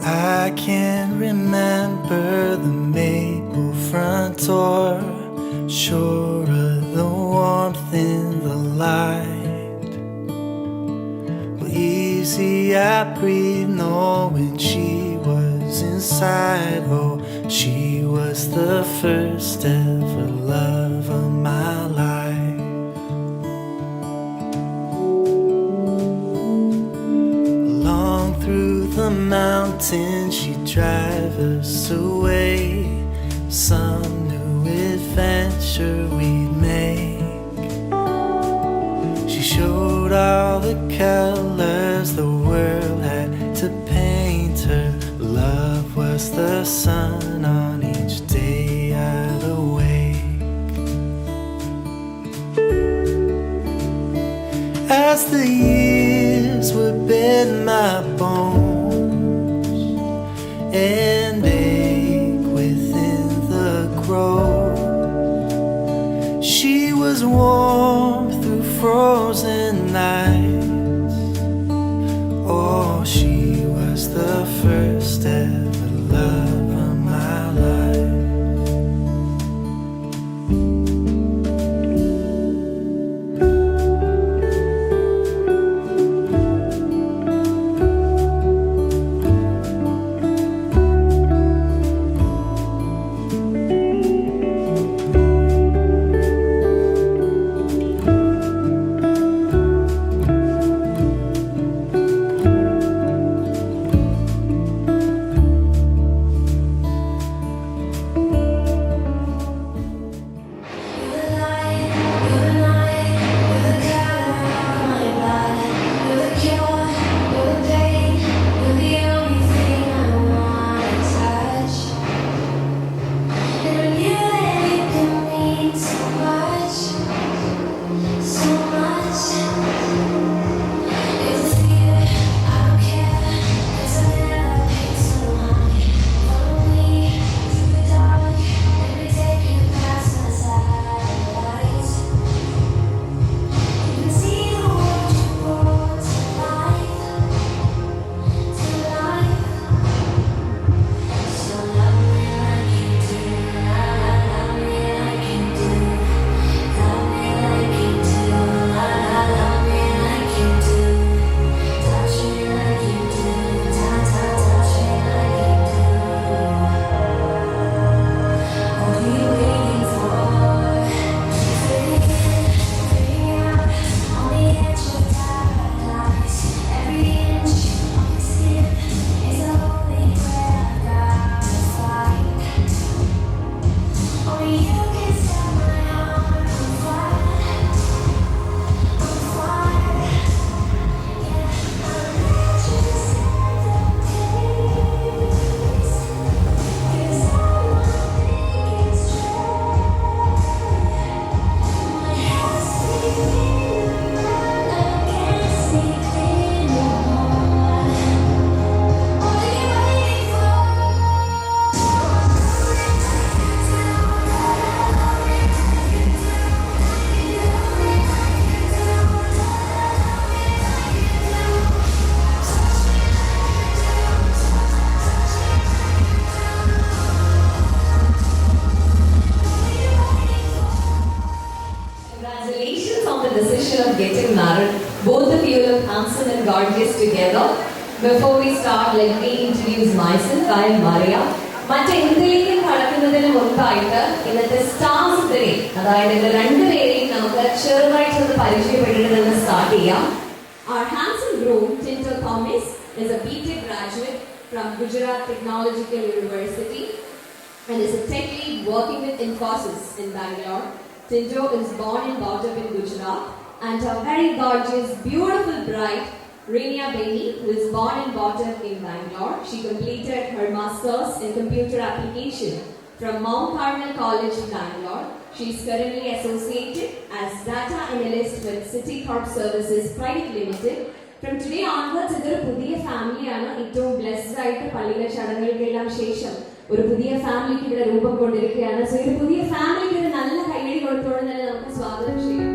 I can remember the maple front door, sure of the warmth in the light. Well, easy I breathed knowing she was inside. Oh, she was the first ever love of my life. Along through the mountains she'd drive us away, some new adventure we'd make. She showed all the colors the world had to paint her. Love was the sun on each day I'd awake. As the years would bend my bones and ache within the grove, she was warm through frozen nights. Oh, she was the first ever love of my life. let me introduce myself. I am Maria. മറ്റെന്തിലേക്കും കടക്കുന്നതിന് മുൻപായിട്ട് ഇന്നത്തെ stars of the day, അതായത് ഇന്ന് രണ്ടുപേരെയും നമുക്ക് ചെറുതായിട്ടൊന്ന് പരിചയപ്പെട്ടിട്ട് start ചെയ്യാം. Our handsome groom, Tinto Thomas, is a BTech graduate from Gujarat Technological University and is a tech lead working with Infosys in Bangalore. Tinto is born and brought up in Gujarat, and her very gorgeous, beautiful bride, Renia Beni, who is born and brought up in Bangalore. She completed her master's in computer application from Mount Carmel College, Bangalore. She is currently associated as data analyst with Citicorp Services Private Limited. From today onwards, ഇതൊരു പുതിയ ഫാമിലിയാണ്. ഏറ്റവും blessed ആയിട്ട് പള്ളിയിലെ ചടങ്ങുകൾക്കെല്ലാം ശേഷം ഒരു പുതിയ ഫാമിലിക്ക് ഇവിടെ രൂപം കൊണ്ടിരിക്കുകയാണ്. സോ ഒരു പുതിയ ഫാമിലിക്ക് ഒരു നല്ല കൈയടി കൊടുത്തോളം തന്നെ നമുക്ക് സ്വാഗതം ചെയ്യാം.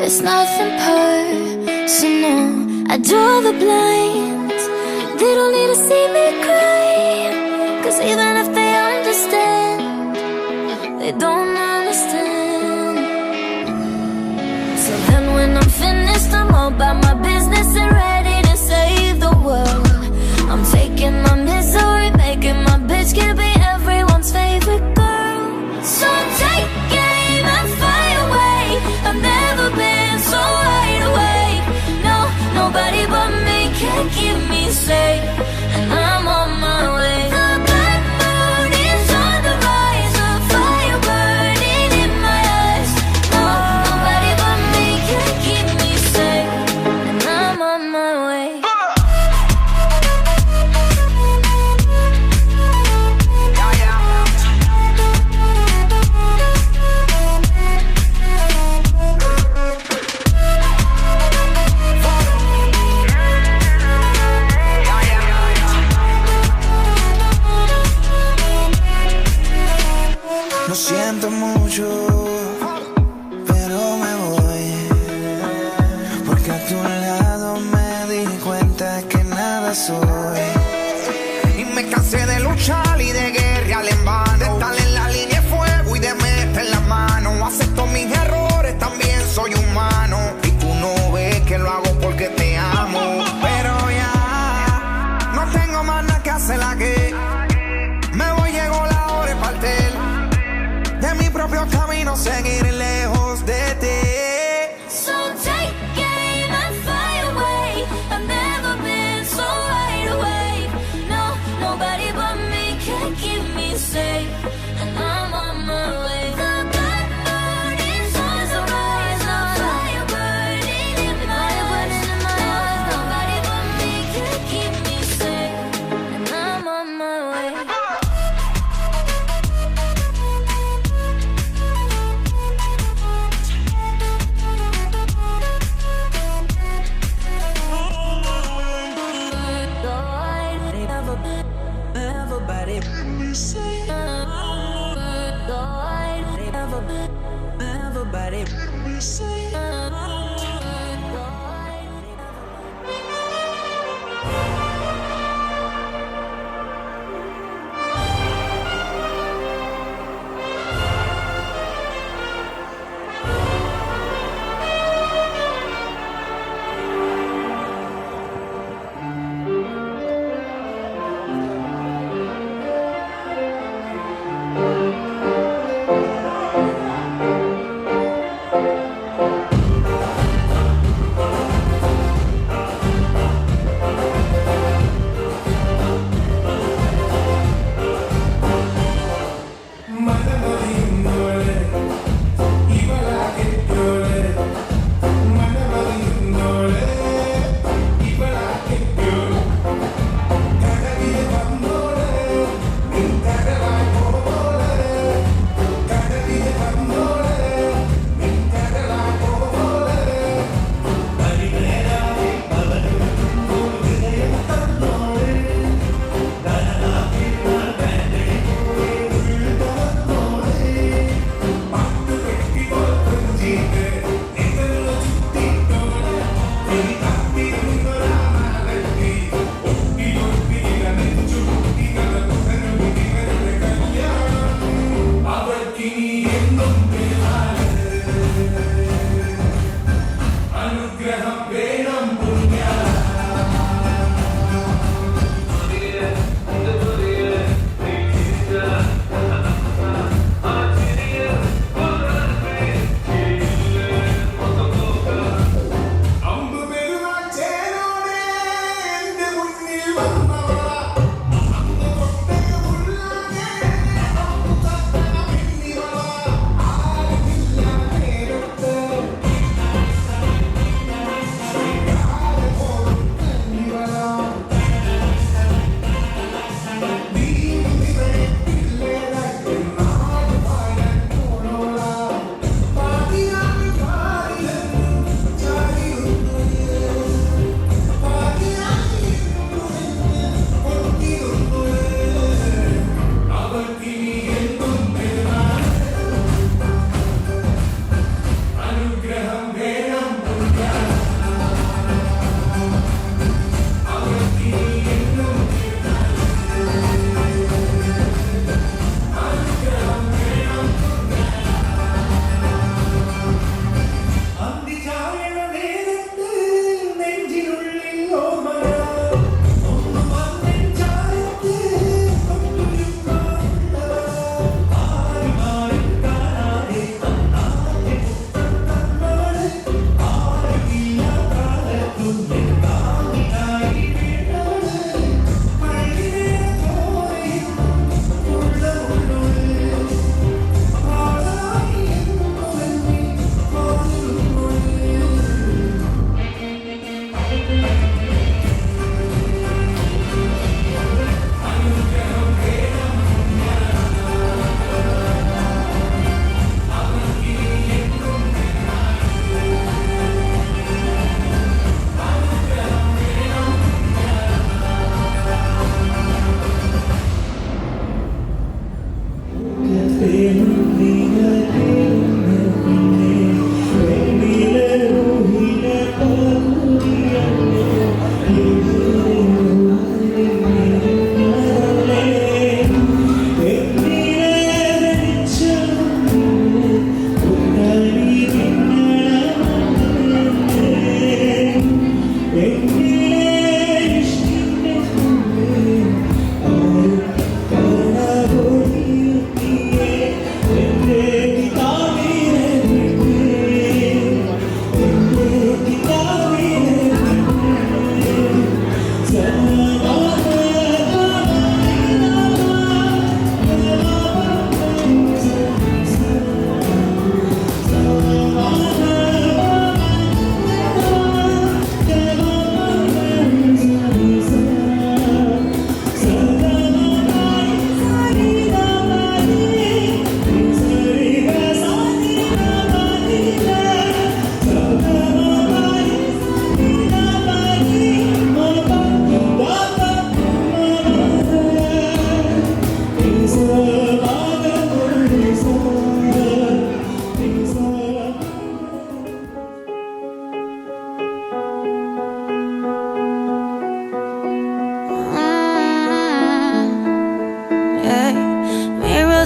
It's nothing personal. I draw the blinds. They don't need to see me cry, 'cause even if they understand, they don't understand. So then when I'm finished, I'm all about my business and ready to save the world. I'm taking my misery, making my bitch can be everyone's favorite girl. So take aim and fly away. I've never been so wide awake. No, nobody but me can keep me safe, and I'm on my way. The black moon is on the rise, a fire burning in my eyes. No, nobody but me can keep me safe, and I'm on my way. Lo siento mucho, pero me voy, porque a tu lado me di cuenta que nada soy. Y me cansé de luchar y de guerrear en vano, de estar en la línea de fuego y de meter la mano. Acepto mis errores, también soy humano, y tú no ves que lo hago porque te amo. Pero ya no tengo más nada que hacer aquí. Me voy, llegó la hora de partir de mi propio camino, seguir lejos de ti. So take aim and fly away. I've never been so wide awake. No, nobody but me safe, and I'm on my way. The good morning stars will rise, the fire burning in my eyes. Nobody but me can keep me safe, and I'm on my way.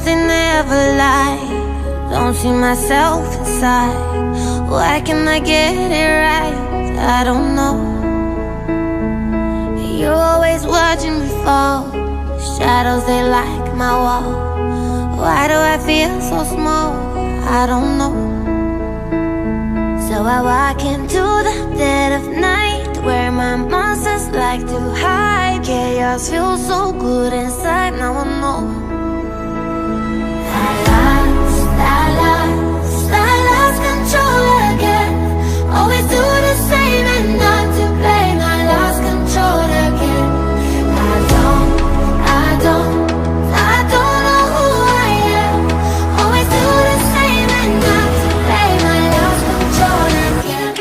they never lie. Don't see myself inside. Why can't I get it right? I don't know. You're always watching me fall. Shadows, they like my wall. Why do I feel so small? I don't know. So I walk into the dead of night, where my monsters like to hide. Chaos feels so good inside, now I know. I lost control again. Always do the same and not to blame. I lost control again. I don't know who I am. Always do the same and not to blame. I lost control again.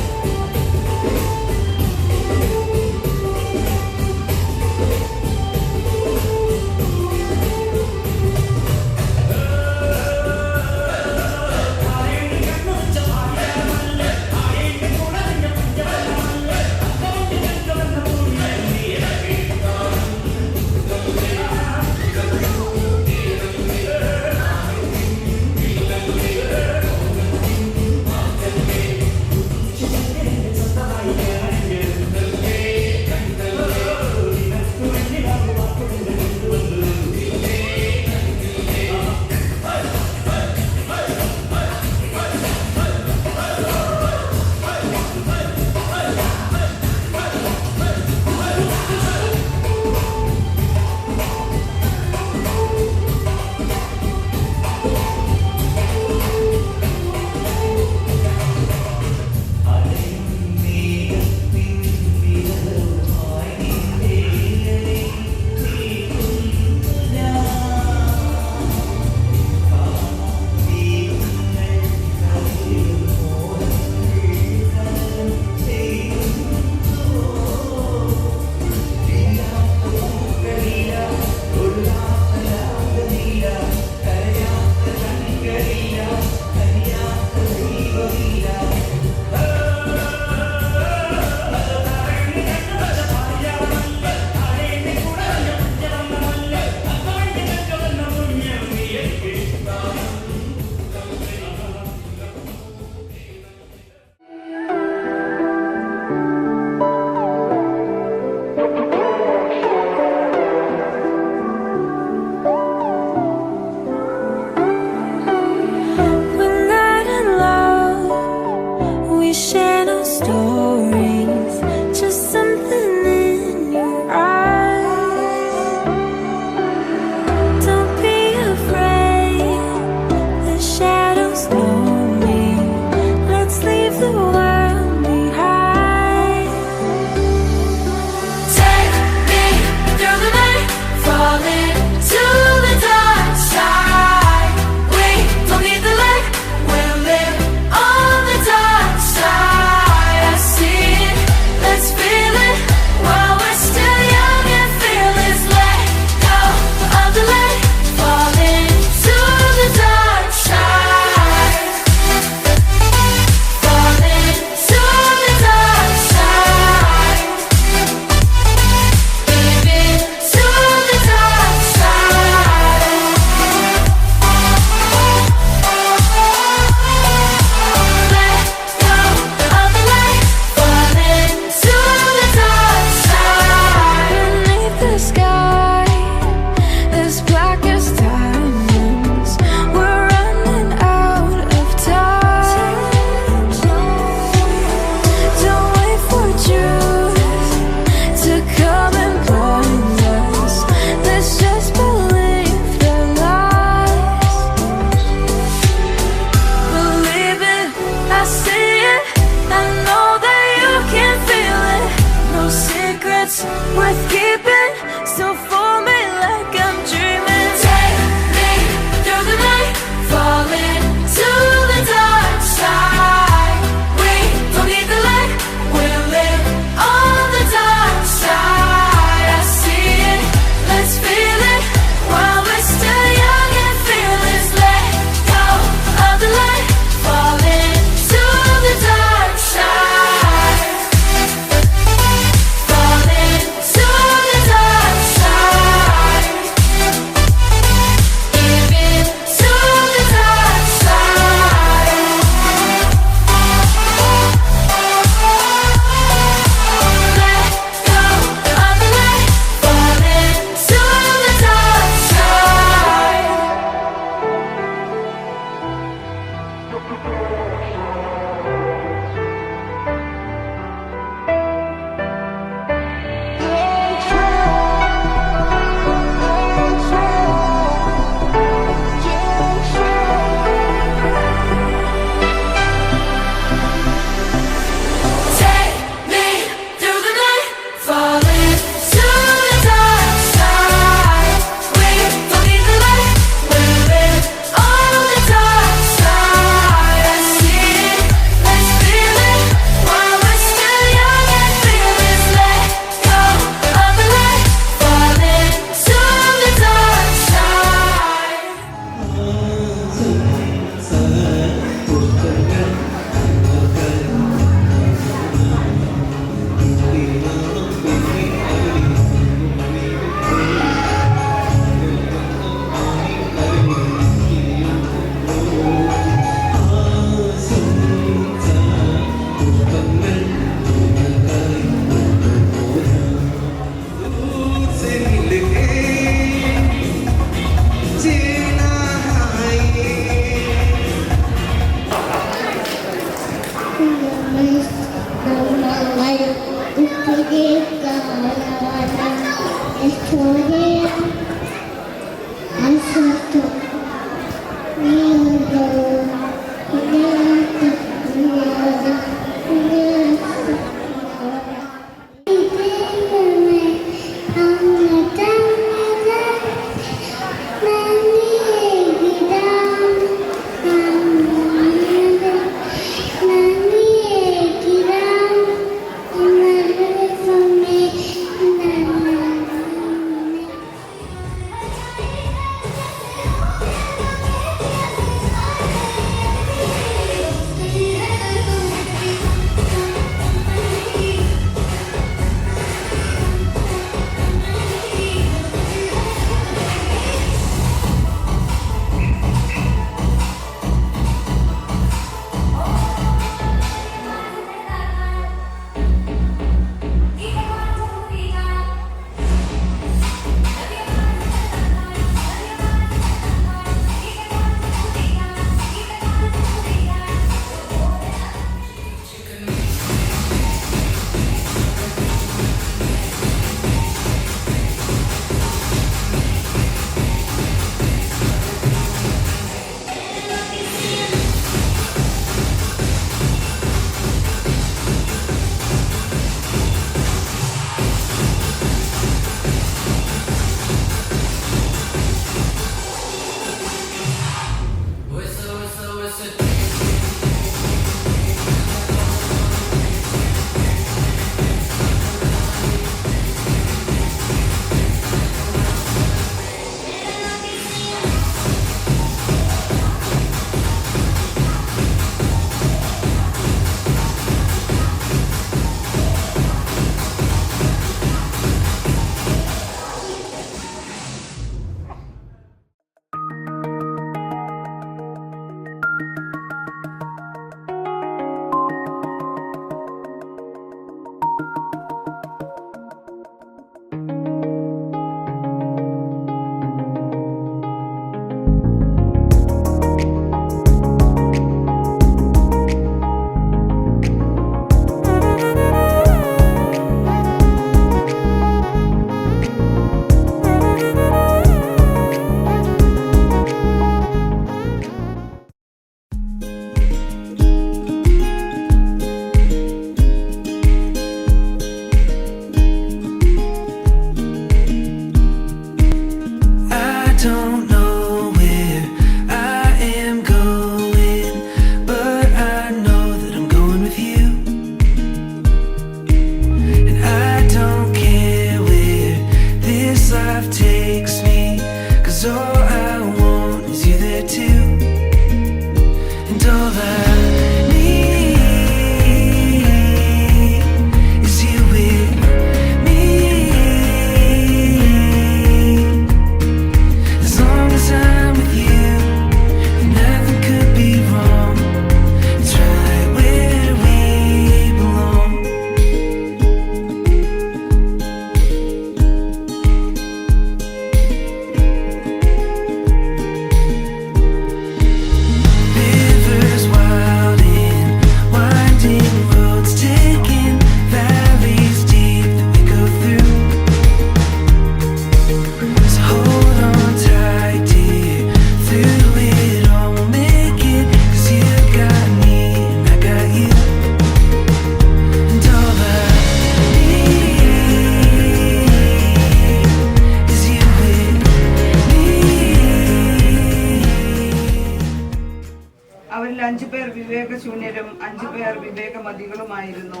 വിവേകശൂന്യരും 5 പേർ വിവേകമതികളുമായിരുന്നു.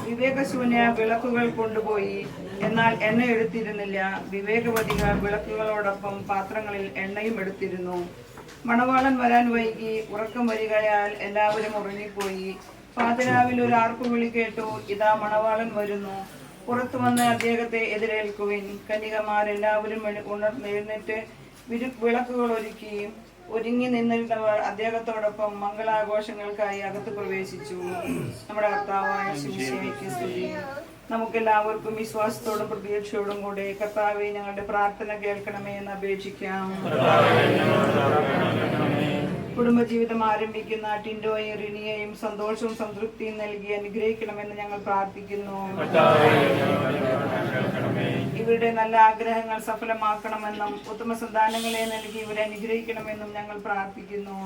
വിവേകശൂന്യ വിളക്കുകൾ കൊണ്ടുപോയി, എന്നാൽ എണ്ണ എടുത്തിരുന്നില്ല. വിവേകവതികൾ വിളക്കുകളോടൊപ്പം പാത്രങ്ങളിൽ എണ്ണയും എടുത്തിരുന്നു. മണവാളൻ വരാൻ വൈകി. ഉറക്കം വരികയാൽ എല്ലാവരും ഉറങ്ങിപ്പോയി. പാതിരാവിൽ ഒരു ആർപ്പുവിളി കേട്ടു, ഇതാ മണവാളൻ വരുന്നു, പുറത്തു വന്ന് അദ്ദേഹത്തെ എതിരേൽക്കുവിൻ. കന്യകമാരെല്ലാവരും ഉണർന്നെഴുന്നേറ്റ് വിളക്കുകൾ ഒരുങ്ങി നിന്നിരുന്നവർ അദ്ദേഹത്തോടൊപ്പം മംഗളാഘോഷങ്ങൾക്കായി അകത്ത് പ്രവേശിച്ചു. നമ്മുടെ കർത്താവായ ശിവശിവയ്ക്ക് സ്തുതി. നമുക്കെല്ലാവർക്കും വിശ്വാസത്തോടും പ്രതീക്ഷയോടും കൂടെ കർത്താവെ ഞങ്ങളുടെ പ്രാർത്ഥന കേൾക്കണമേ എന്ന് അപേക്ഷിക്കാം. കുടുംബജീവിതം ആരംഭിക്കുന്ന ടിൻഡോയെയും റിനിയെയും സന്തോഷവും സംതൃപ്തിയും നൽകി അനുഗ്രഹിക്കണമെന്ന് ഞങ്ങൾ പ്രാർത്ഥിക്കുന്നു. ഇവരുടെ നല്ല ആഗ്രഹങ്ങൾ സഫലമാക്കണമെന്നും ഉത്തമ സന്താനങ്ങളെ നൽകി ഇവരെ അനുഗ്രഹിക്കണമെന്നും ഞങ്ങൾ പ്രാർത്ഥിക്കുന്നു.